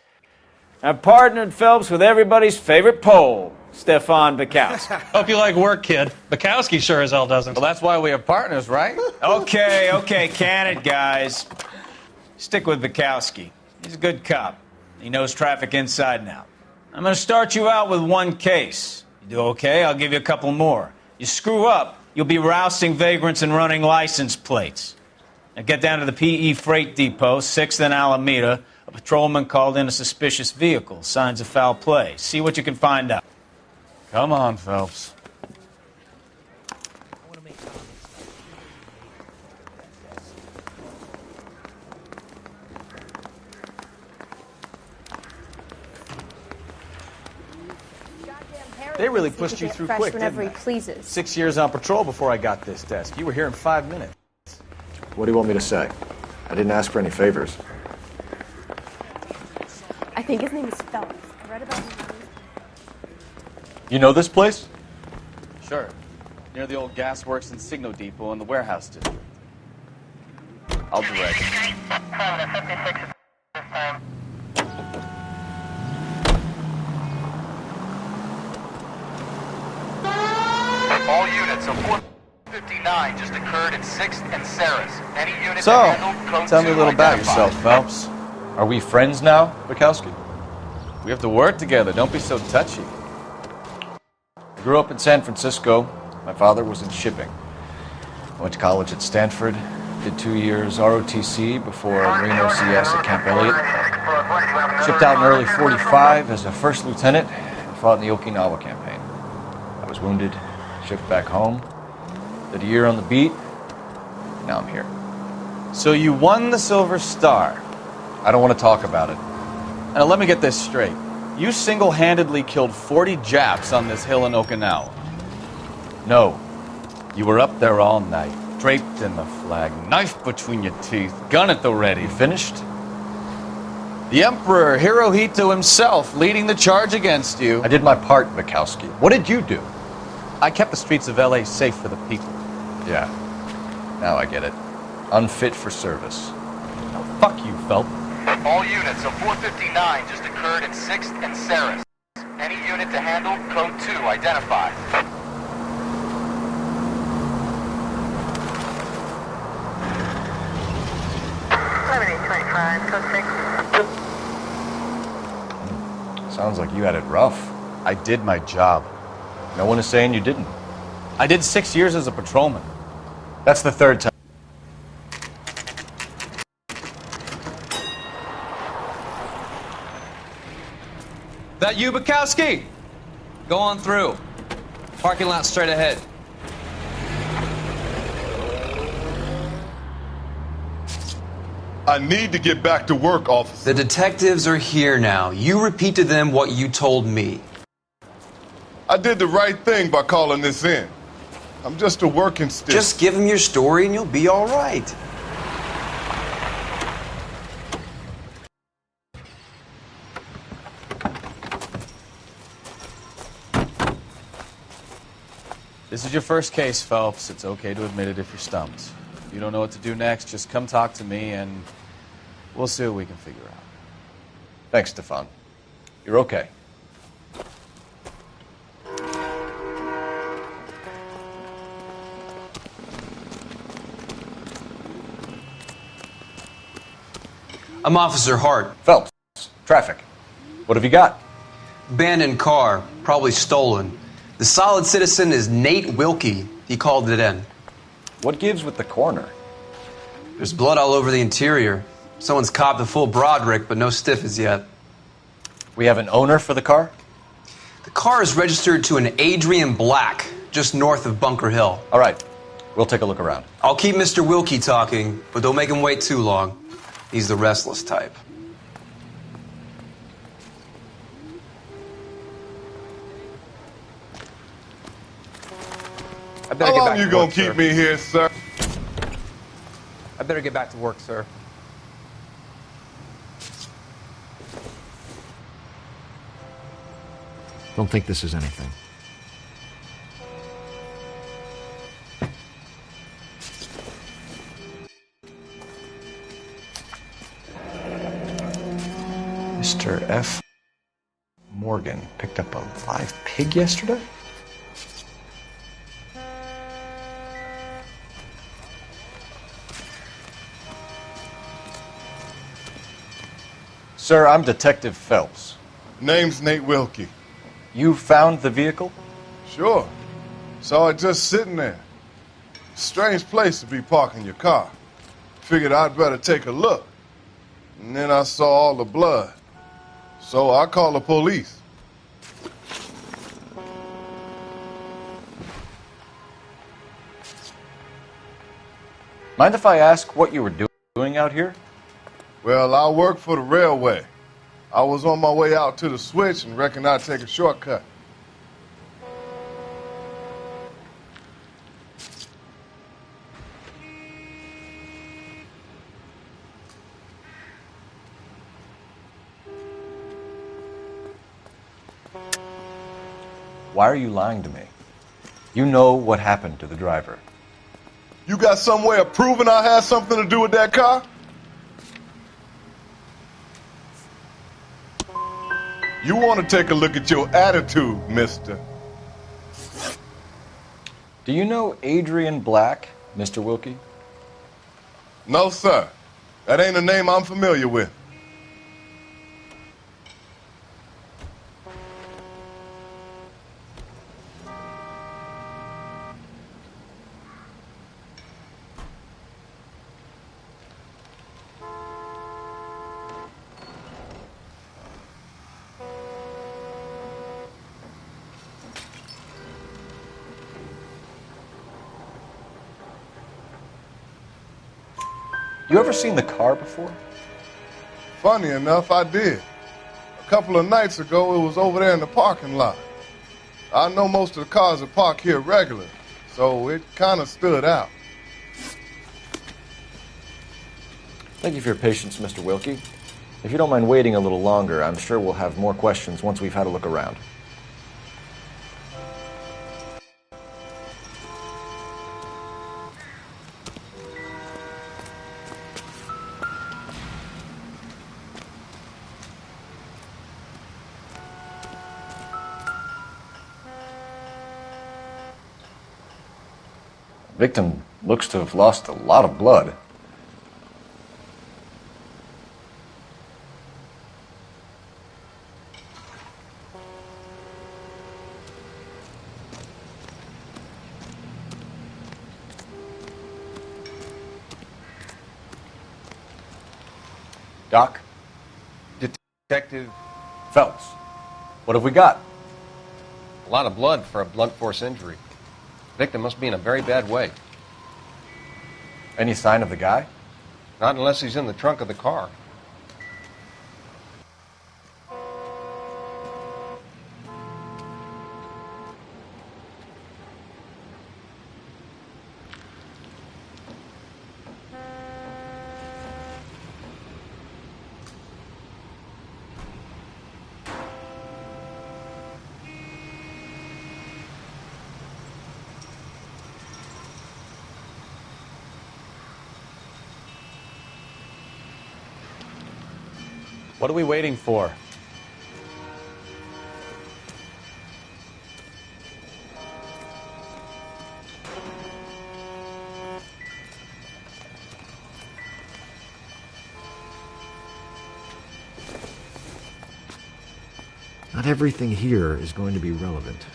V: I've partnered Phelps with everybody's favorite Pole, Stefan Bukowski.
D: Hope you like work, kid. Bukowski sure as hell doesn't.
C: Well, that's why we have partners, right? Okay, can it, guys. Stick with Bukowski. He's a good cop. He knows traffic inside and out. I'm going to start you out with 1 case. You do okay, I'll give you a couple more. You screw up, you'll be rousting vagrants and running license plates. Now get down to the PE Freight Depot, 6th and Alameda. A patrolman called in a suspicious vehicle. Signs of foul play. See what you can find out. Come on, Phelps.
W: They really pushed you through quick,
T: whenever
W: didn't
T: he
W: they?
T: pleases.
W: 6 years on patrol before I got this desk. You were here in 5 minutes.
F: What do you want me to say? I didn't ask for any favors.
T: I think his name is Phelps. I read about him.
F: You know this place?
C: Sure. Near the old gas works and Signo Depot and the warehouse district. I'll direct.
X: All units of 459 just occurred in 6th and Saris. Any unit
F: So,
X: that handled code
F: tell me
X: 2
F: a little about
X: identified.
F: yourself, Phelps. Are we friends now, Bukowski?
C: We have to work together. Don't be so touchy.
F: I grew up in San Francisco. My father was in shipping. I went to college at Stanford, did 2 years ROTC before Marine OCS at Camp Elliott. Shipped out in early 45 as a first lieutenant and fought in the Okinawa campaign. I was wounded, shipped back home, did a year on the beat, and now I'm here.
C: So you won the Silver Star.
F: I don't want to talk about it.
C: Now let me get this straight. You single-handedly killed 40 Japs on this hill in Okinawa.
F: No.
C: You were up there all night, draped in the flag, knife between your teeth, gun at the ready.
F: Finished?
C: The Emperor Hirohito himself leading the charge against you.
F: I did my part, Bukowski. What did you do?
C: I kept the streets of L.A. safe for the people.
F: Yeah. Now I get it. Unfit for service.
C: Now, fuck you, Phelps.
X: All units of 459 just occurred in 6th and Saris. Any unit to handle code 2 identified.
F: Sounds like you had it rough.
C: I did my job.
F: No one is saying you didn't.
C: I did 6 years as a patrolman.
F: That's the 3rd time.
L: That you, Bukowski? Go on through. Parking lot straight ahead.
M: I need to get back to work, officer.
Y: The detectives are here now. You repeat to them what you told me.
M: I did the right thing by calling this in. I'm just a working stick.
Y: Just give them your story and you'll be all right.
C: This is your first case, Phelps. It's okay to admit it if you're stumped. If you don't know what to do next, just come talk to me and we'll see what we can figure out.
F: Thanks, Stefan. You're okay.
Y: I'm Officer Hart.
F: Phelps, traffic. What have you got?
Y: Abandoned car, probably stolen. The solid citizen is Nate Wilkie. He called it in.
F: What gives with the coroner?
Y: There's blood all over the interior. Someone's copped the full Broderick, but no stiff as yet.
J: We have an owner for the car?
Y: The car is registered to an Adrian Black, just north of Bunker Hill.
J: All right. We'll take a look around.
Y: I'll keep Mr. Wilkie talking, but don't make him wait too long. He's the restless type.
M: How long you gonna keep me here, sir?
L: I better get back to work, sir.
J: Don't think this is anything. Mr. F. Morgan picked up a live pig yesterday? Sir, I'm Detective Phelps.
M: Name's Nate Wilkie.
J: You found the vehicle?
M: Sure. Saw it just sitting there. Strange place to be parking your car. Figured I'd better take a look. And then I saw all the blood. So I called the police.
J: Mind if I ask what you were doing out here?
M: Well, I work for the railway. I was on my way out to the switch and reckoned I'd take a shortcut.
J: Why are you lying to me? You know what happened to the driver.
M: You got some way of proving I had something to do with that car? You want to take a look at your attitude, mister.
J: Do you know Adrian Black, Mr. Wilkie?
M: No, sir. That ain't a name I'm familiar with.
J: You ever seen the car before?
M: Funny enough, I did. A couple of nights ago, it was over there in the parking lot. I know most of the cars that park here regular, so it kind of stood out.
J: Thank you for your patience, Mr. Wilkie. If you don't mind waiting a little longer, I'm sure we'll have more questions once we've had a look around. The victim looks to have lost a lot of blood. Doc?
B: Detective
J: Phelps. What have we got?
B: a lot of blood for a blunt force injury. Victim must be in a very bad way.
J: Any sign of the guy?
B: Not unless he's in the trunk of the car.
L: What are we waiting for?
J: Not everything here is going to be relevant.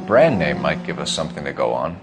J: brand name might give us something to go on.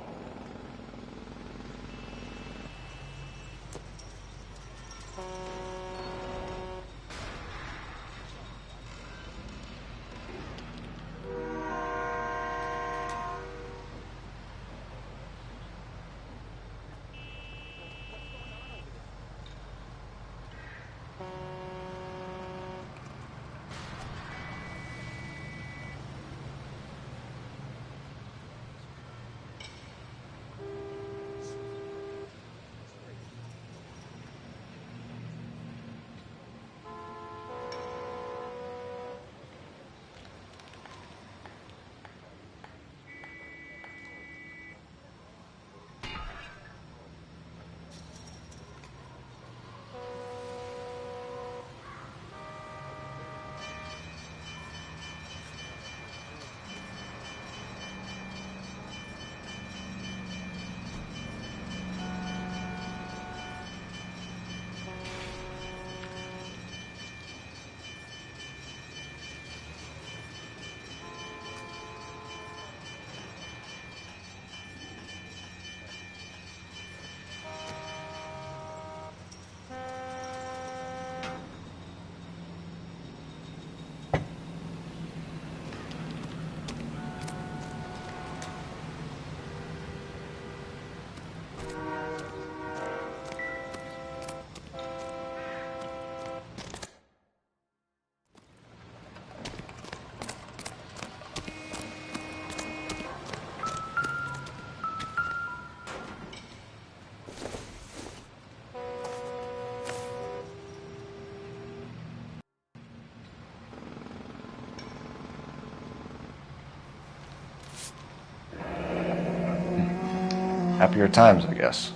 J: Happier times, I guess.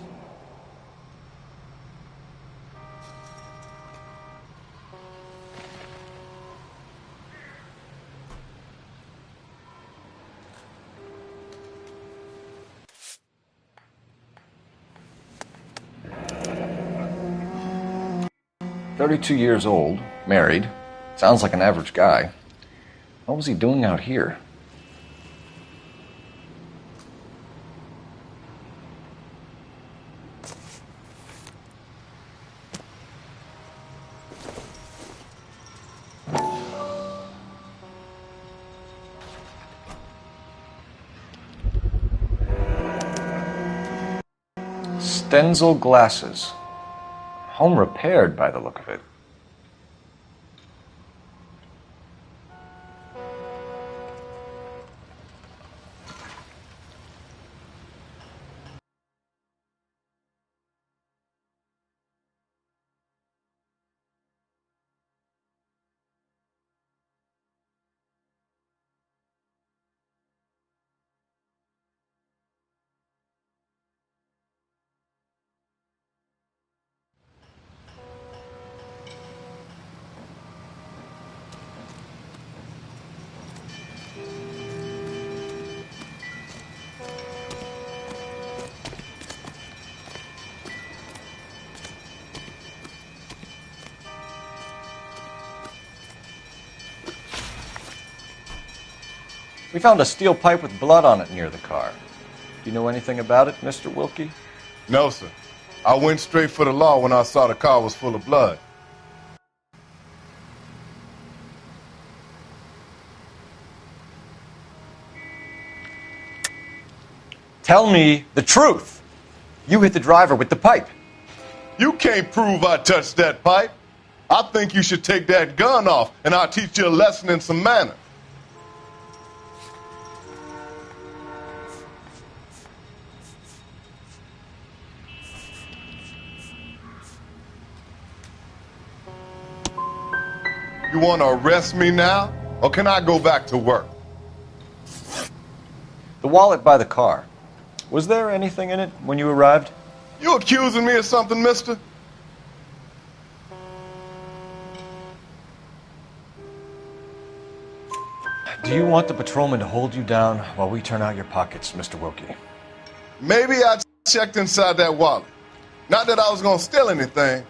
J: "32 years old, married, sounds like an average guy. What was he doing out here?" Stenzel glasses. Home repaired by the look of it. We found a steel pipe with blood on it near the car. Do you know anything about it, Mr. Wilkie?
M: No, sir. I went straight for the law when I saw the car was full of blood.
J: Tell me the truth. You hit the driver with the pipe.
M: You can't prove I touched that pipe. I think you should take that gun off, and I'll teach you a lesson in some manners. You want to arrest me now, or can I go back to work?
J: The wallet by the car. Was there anything in it when you arrived?
M: You accusing me of something, mister?
J: Do you want the patrolman to hold you down while we turn out your pockets, Mr. Wilkie?
M: Maybe I checked inside that wallet. Not that I was going to steal anything.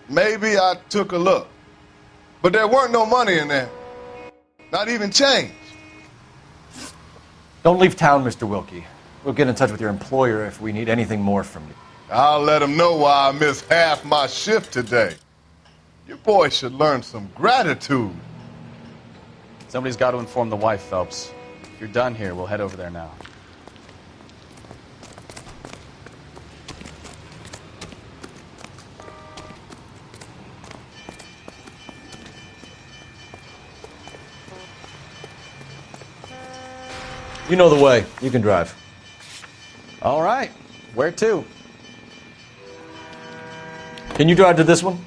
M: Maybe I took a look. But there weren't no money in there. Not even change.
J: Don't leave town, Mr. Wilkie. We'll get in touch with your employer if we need anything more from you.
M: I'll let him know why I missed half my shift today. Your boy should learn some gratitude.
W: Somebody's got to inform the wife, Phelps. If you're done here, we'll head over there now.
J: You know the way. You can drive.
W: All right. Where to?
J: Can you drive to this one?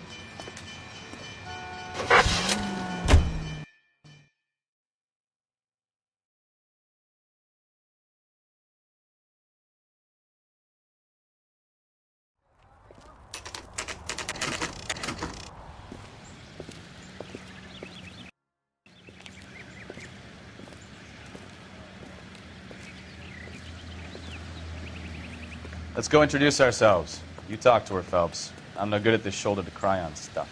W: Let's go introduce ourselves. You talk to her, Phelps. I'm no good at this shoulder to cry on stuff.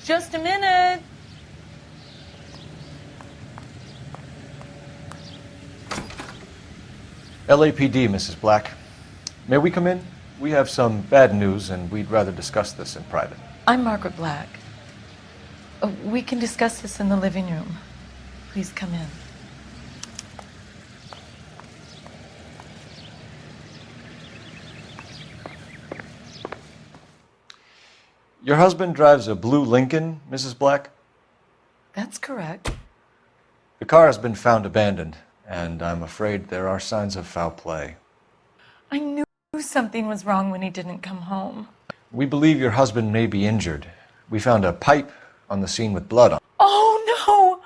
G: Just a minute.
J: LAPD, Mrs. Black. May we come in? We have some bad news, and we'd rather discuss this in private.
G: I'm Margaret Black. We can discuss this in the living room. Please come in.
J: Your husband drives a blue Lincoln, Mrs. Black?
G: That's correct.
J: The car has been found abandoned, and I'm afraid there are signs of foul play.
G: I knew something was wrong when he didn't come home.
J: We believe your husband may be injured. We found a pipe on the scene with blood on.
G: Oh, no!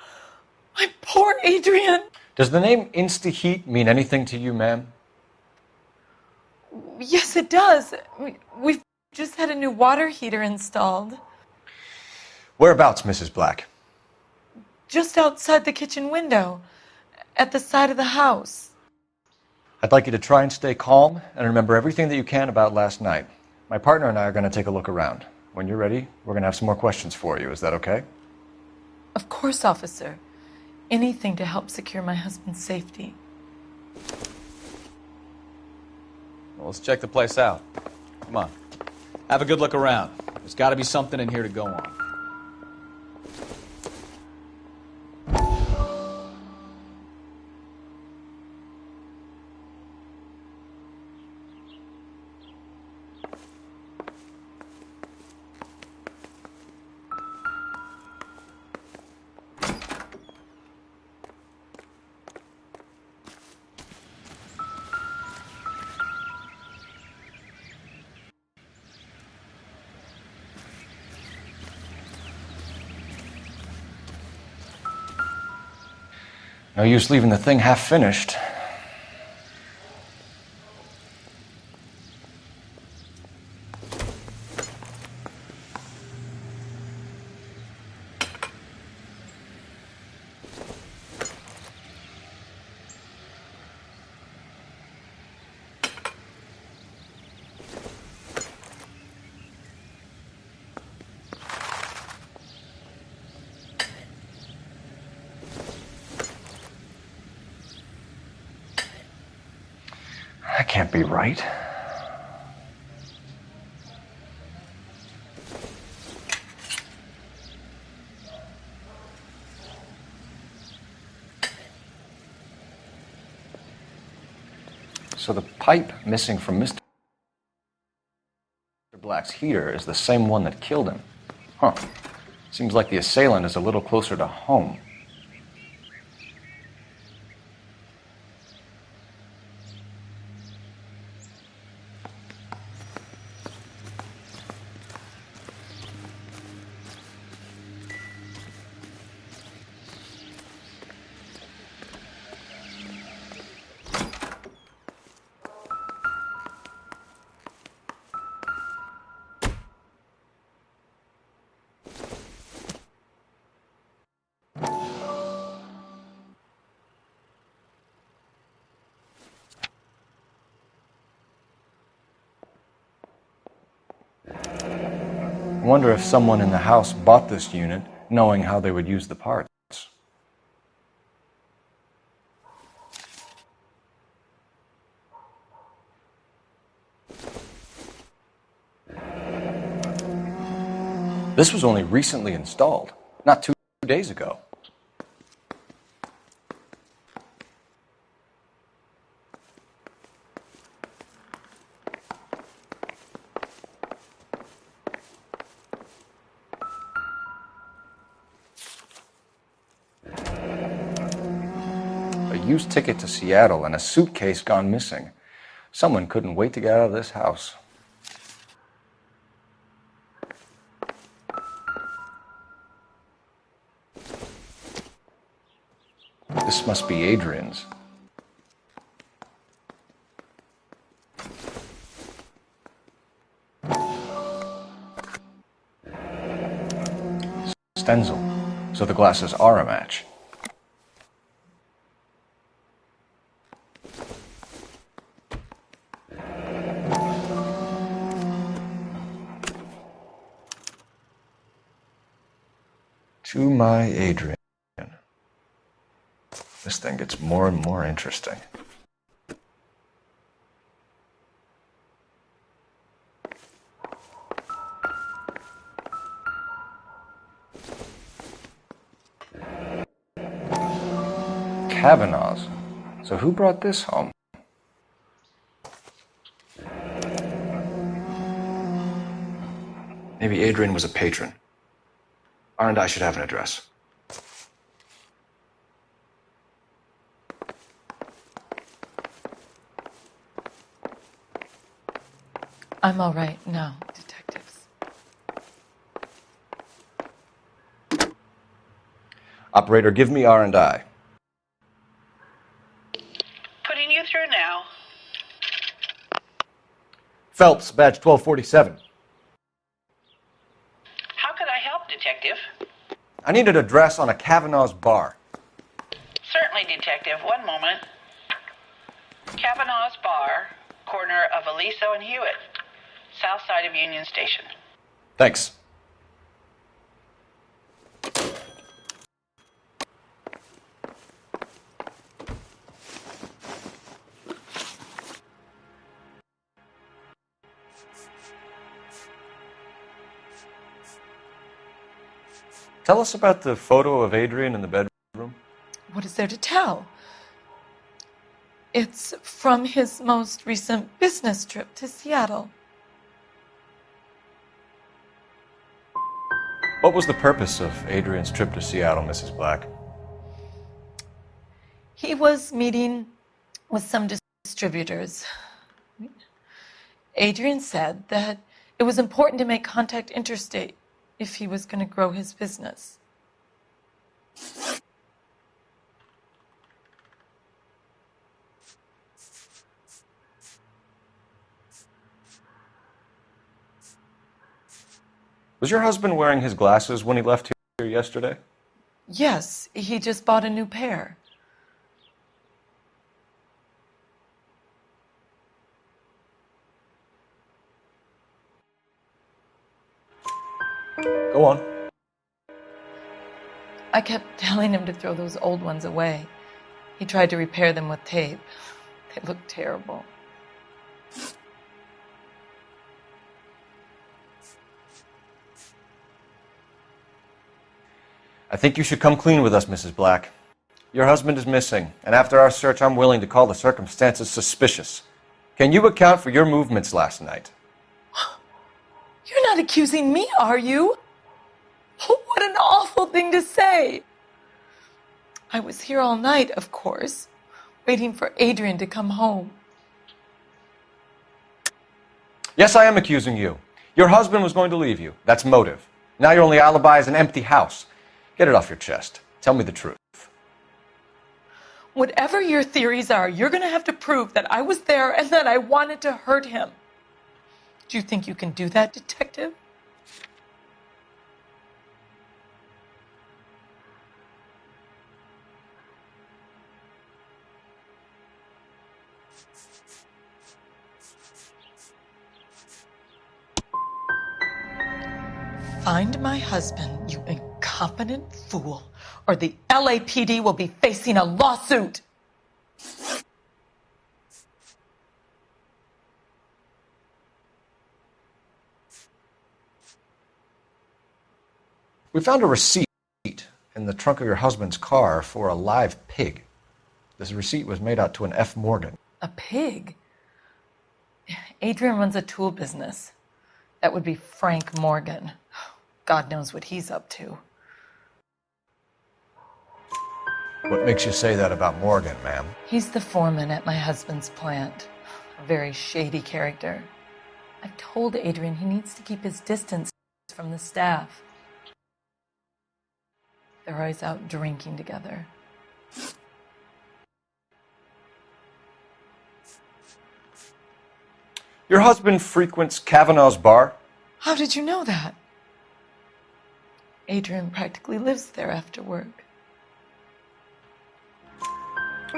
G: My poor Adrian!
J: Does the name Insta-Heat mean anything to you, ma'am?
G: Yes, it does. We've just had a new water heater installed.
J: Whereabouts, Mrs. Black?
G: Just outside the kitchen window, at the side of the house.
J: I'd like you to try and stay calm and remember everything that you can about last night. My partner and I are going to take a look around. When you're ready, we're going to have some more questions for you. Is that okay?
G: Of course, officer. Anything to help secure my husband's safety.
W: Well, let's check the place out. Come on. Have a good look around. There's got to be something in here to go on.
J: No use leaving the thing half finished. That can't be right. So the pipe missing from Mr. Black's heater is the same one that killed him. Huh. Seems like the assailant is a little closer to home. I wonder if someone in the house bought this unit knowing how they would use the parts. This was only recently installed, not 2 days ago. A used ticket to Seattle and a suitcase gone missing. Someone couldn't wait to get out of this house. This must be Adrian's. Stenzel. So the glasses are a match. To my Adrian. This thing gets more and more interesting. Kavanaugh's. So who brought this home? Maybe Adrian was a patron. R&I should have an address.
G: I'm all right now, detectives.
J: Operator, give me R&I.
E: Putting you through now.
J: Phelps, badge 1247.
E: How could I help, Detective?
J: I need an address on a Kavanaugh's bar.
E: Certainly, Detective. One moment. Kavanaugh's Bar, corner of Aliso and Hewitt, south side of Union Station.
J: Thanks. Tell us about the photo of Adrian in the bedroom.
G: What is there to tell? It's from his most recent business trip to Seattle.
J: What was the purpose of Adrian's trip to Seattle, Mrs. Black?
G: He was meeting with some distributors. Adrian said that it was important to make contact interstate if he was going to grow his business.
J: Was your husband wearing his glasses when he left here yesterday?
G: Yes, he just bought a new pair.
J: Go on.
G: I kept telling him to throw those old ones away. He tried to repair them with tape. They looked terrible.
J: I think you should come clean with us, Mrs. Black. Your husband is missing, and after our search, I'm willing to call the circumstances suspicious. Can you account for your movements last night?
G: You're not accusing me, are you? What an awful thing to say. I was here all night, of course, waiting for Adrian to come home.
J: Yes, I am accusing you. Your husband was going to leave you. That's motive. Now your only alibi is an empty house. Get it off your chest. Tell me the truth.
G: Whatever your theories are, you're going to have to prove that I was there and that I wanted to hurt him. Do you think you can do that, Detective? Find my husband, you incompetent fool, or the LAPD will be facing a lawsuit.
J: We found a receipt in the trunk of your husband's car for a live pig. This receipt was made out to an F. Morgan.
G: A pig? Adrian runs a tool business. That would be Frank Morgan. God knows what he's up to.
J: What makes you say that about Morgan, ma'am?
G: He's the foreman at my husband's plant. A very shady character. I've told Adrian he needs to keep his distance from the staff. They're always out drinking together.
J: Your husband frequents Kavanaugh's bar?
G: How did you know that? Adrian practically lives there after work.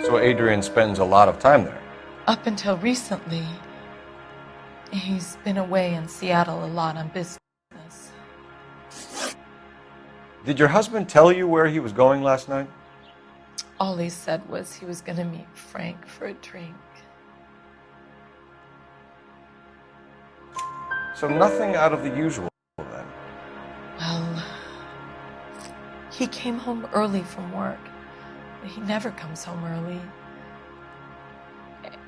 J: So Adrian spends a lot of time there?
G: Up until recently, he's been away in Seattle a lot on business.
J: Did your husband tell you where he was going last night?
G: All he said was he was going to meet Frank for a drink.
J: So nothing out of the usual, then?
G: Well, he came home early from work. He never comes home early.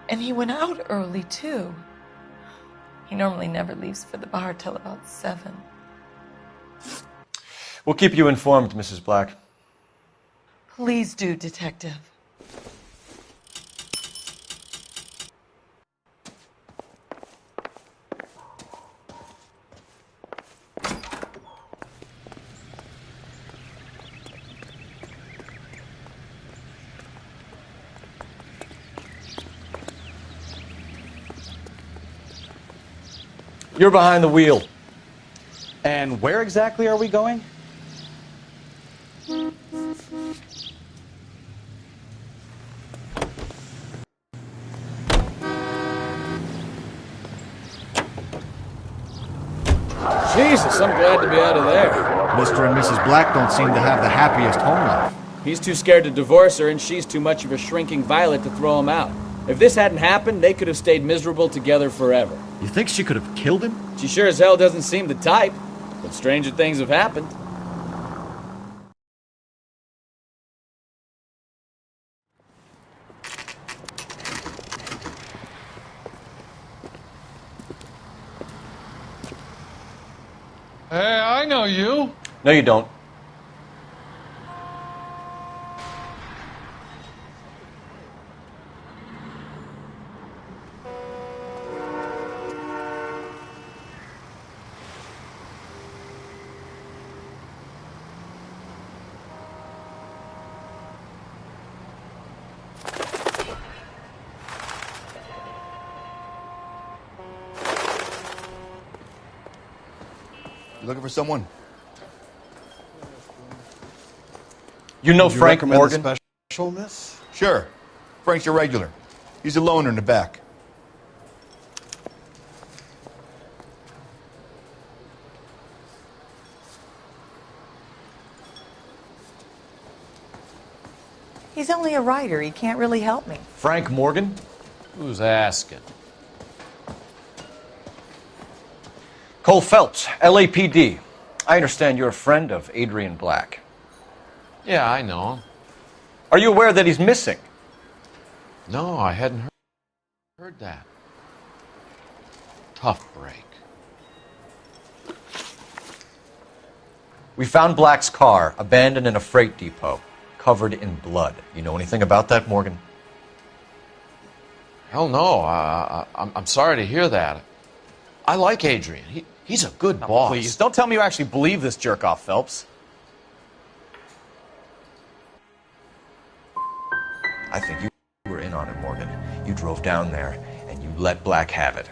G: And he went out early, too. He normally never leaves for the bar till about 7.
J: We'll keep you informed, Mrs. Black.
G: Please do, Detective.
J: You're behind the wheel.
W: And where exactly are we going? Jesus, I'm glad to be out of there.
H: Mr. and Mrs. Black don't seem to have the happiest home life.
V: He's too scared to divorce her, and she's too much of a shrinking violet to throw him out. If this hadn't happened, they could have stayed miserable together forever.
H: You think she could have killed him?
V: She sure as hell doesn't seem the type, but stranger things have happened.
K: Hey, I know you.
J: No, you don't.
N: You looking for someone?
J: You know
N: Would you
J: Frank
N: recommend
J: Morgan?
N: the special, miss? Sure. Frank's your regular. He's a loner in the back.
O: He's only a writer. He can't really help me.
J: Frank Morgan?
L: Who's asking?
J: Cole Phelps, LAPD. I understand you're a friend of Adrian Black.
L: Yeah, I know him.
J: Are you aware that he's missing?
L: No, I hadn't heard that. Tough break.
J: We found Black's car abandoned in a freight depot, covered in blood. You know anything about that, Morgan?
L: Hell no. I'm sorry to hear that. I like Adrian. He's a good boss.
W: Please, don't tell me you actually believe this jerk-off, Phelps.
J: I think you were in on it, Morgan. You drove down there, and you let Black have it.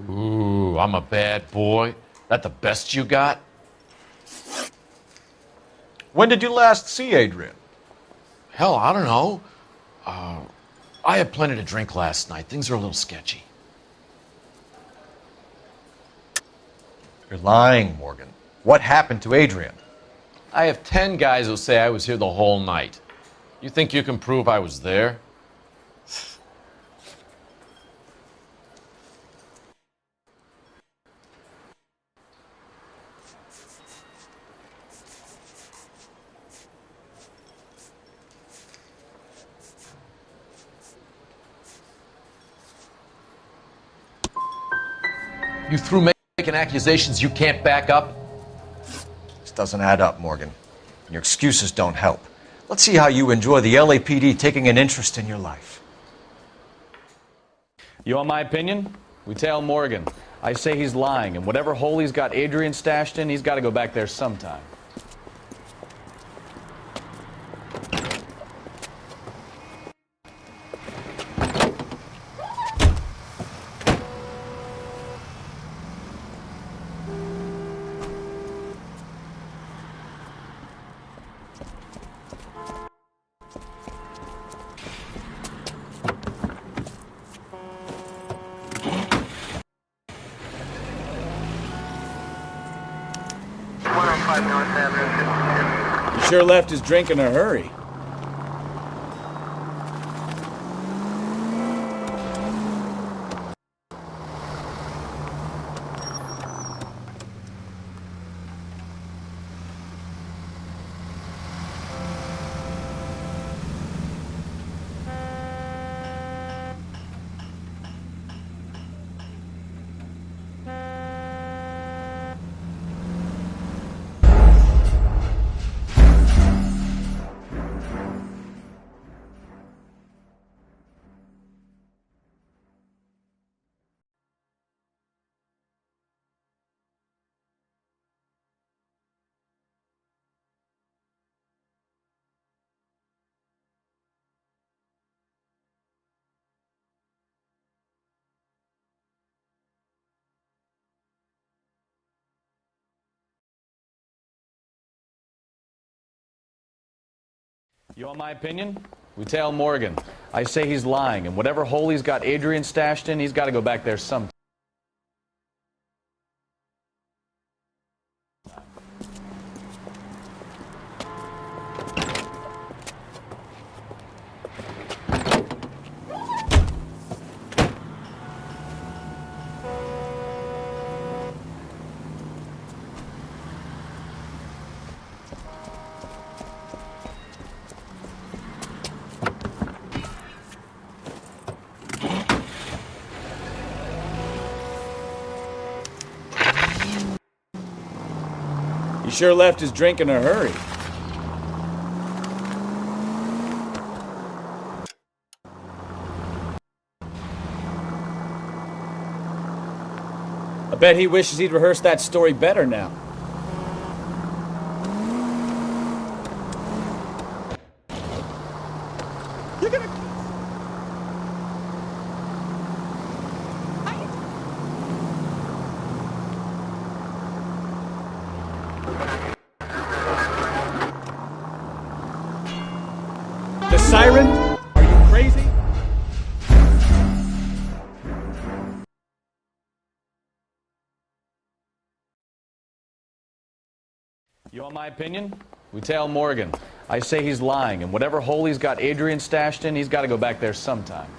L: Ooh, I'm a bad boy. That the best you got?
J: When did you last see Adrian?
L: Hell, I don't know. I had plenty to drink last night. Things are a little sketchy.
J: You're lying, Morgan. What happened to Adrian?
L: I have 10 guys who say I was here the whole night. You think you can prove I was there? You through making accusations you can't back up?
J: This doesn't add up, Morgan. Your excuses don't help. Let's see how you enjoy the LAPD taking an interest in your life.
W: You want my opinion? We tell Morgan. I say he's lying, and whatever hole he's got Adrian stashed in, he's got to go back there sometime. He sure left his drink in a hurry. You want my opinion? We tell Morgan. I say he's lying, and whatever hole he's got Adrian stashed in, he's got to go back there sometime. He sure left his drink in a hurry. I bet he wishes he'd rehearsed that story better now. You're gonna... The siren? Are you crazy? You want my opinion? We tell Morgan. I say he's lying, and whatever hole he's got Adrian stashed in, he's got to go back there sometime.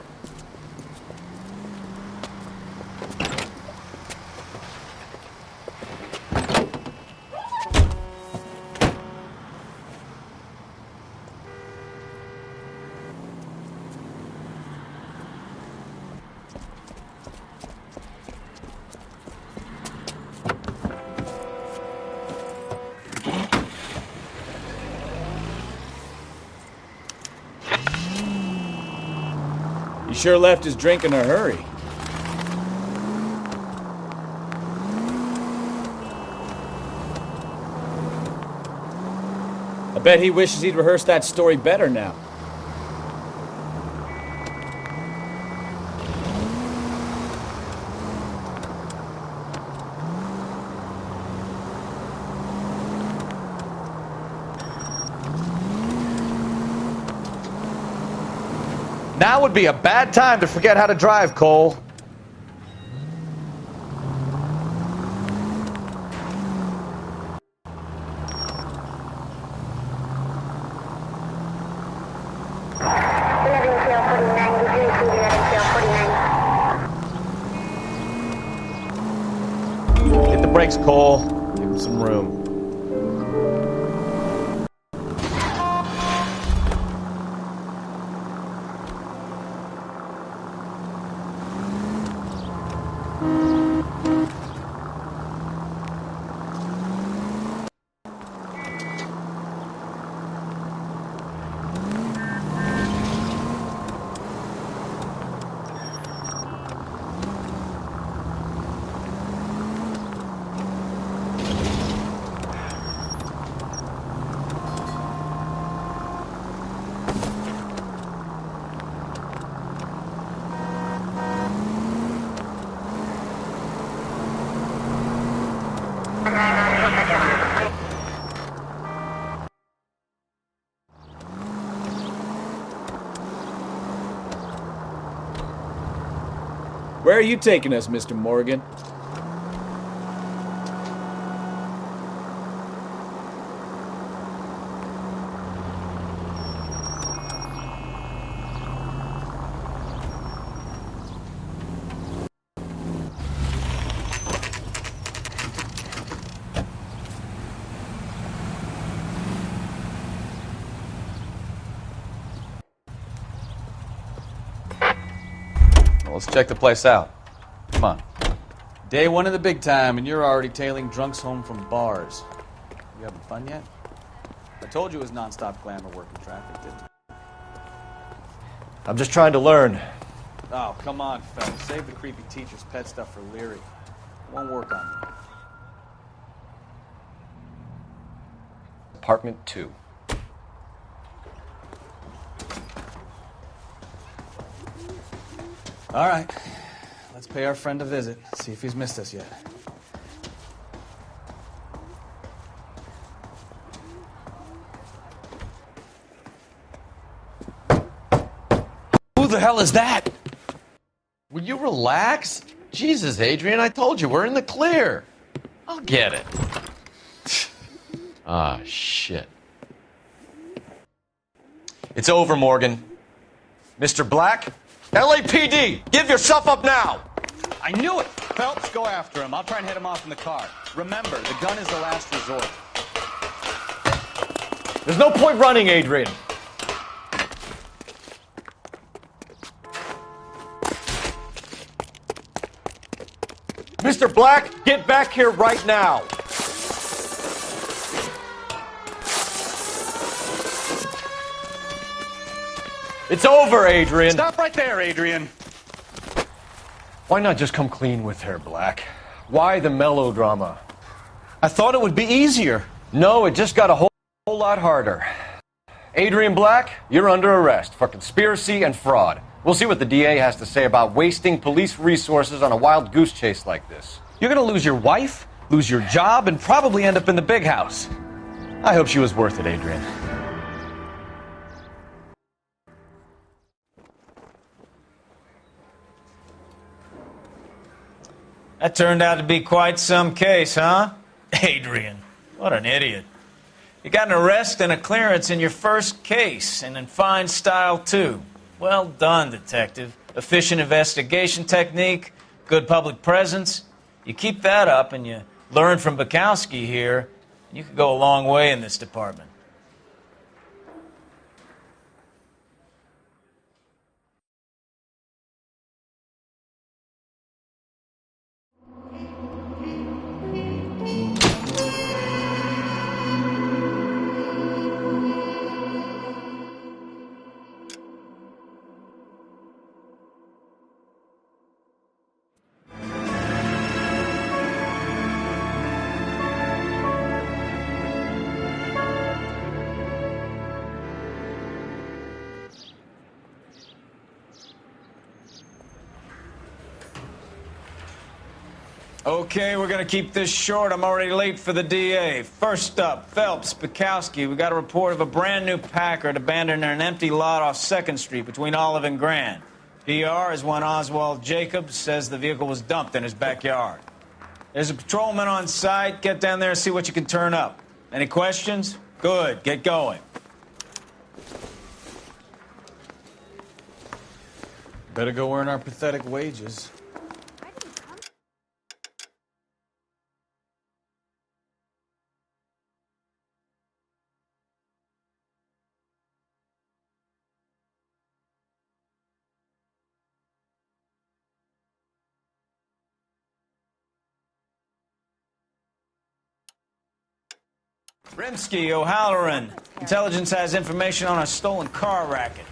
W: He sure left his drink in a hurry. I bet he wishes he'd rehearsed that story better now. Now would be a bad time to forget how to drive, Cole. Hit the brakes, Cole. Give him some room. Where are you taking us, Mr. Morgan? Let's check the place out. Come on. Day one of the big time, and you're already tailing drunks home from bars. You having fun yet? I told you it was nonstop glamour working traffic, didn't I?
J: I'm just trying to learn.
W: Oh, come on, fellas. Save the creepy teacher's pet stuff for Leary. It won't work on me.
B: Apartment 2.
W: All right. Let's pay our friend a visit. See if he's missed us yet.
D: Who the hell is that? Will you relax? Jesus, Adrian, I told you, we're in the clear. I'll get it. Ah, shit.
J: It's over, Morgan. Mr. Black, LAPD, give yourself up now!
W: I knew it! Phelps, go after him. I'll try and hit him off in the car. Remember, the gun is the last resort.
J: There's no point running, Adrian. Mr. Black, get back here right now. It's over, Adrian.
W: Stop right there, Adrian.
J: Why not just come clean with her, Black? Why the melodrama?
W: I thought it would be easier.
J: No, it just got a whole lot harder. Adrian Black, you're under arrest for conspiracy and fraud. We'll see what the DA has to say about wasting police resources on a wild goose chase like this.
W: You're gonna lose your wife, lose your job, and probably end up in the big house. I hope she was worth it, Adrian.
V: That turned out to be quite some case, huh? Adrian, what an idiot. You got an arrest and a clearance in your first case, and in fine style, too. Well done, detective. Efficient investigation technique, good public presence. You keep that up and you learn from Bukowski here, you could go a long way in this department. Okay, we're going to keep this short. I'm already late for the DA. First up, Phelps, Bukowski. We got a report of a brand new Packard abandoned in an empty lot off 2nd Street between Olive and Grand. PR is one Oswald Jacobs says the vehicle was dumped in his backyard. There's a patrolman on site. Get down there and see what you can turn up. Any questions? Good. Get going.
W: Better go earn our pathetic wages.
V: Rimsky, O'Halloran. Intelligence has information on a stolen car racket.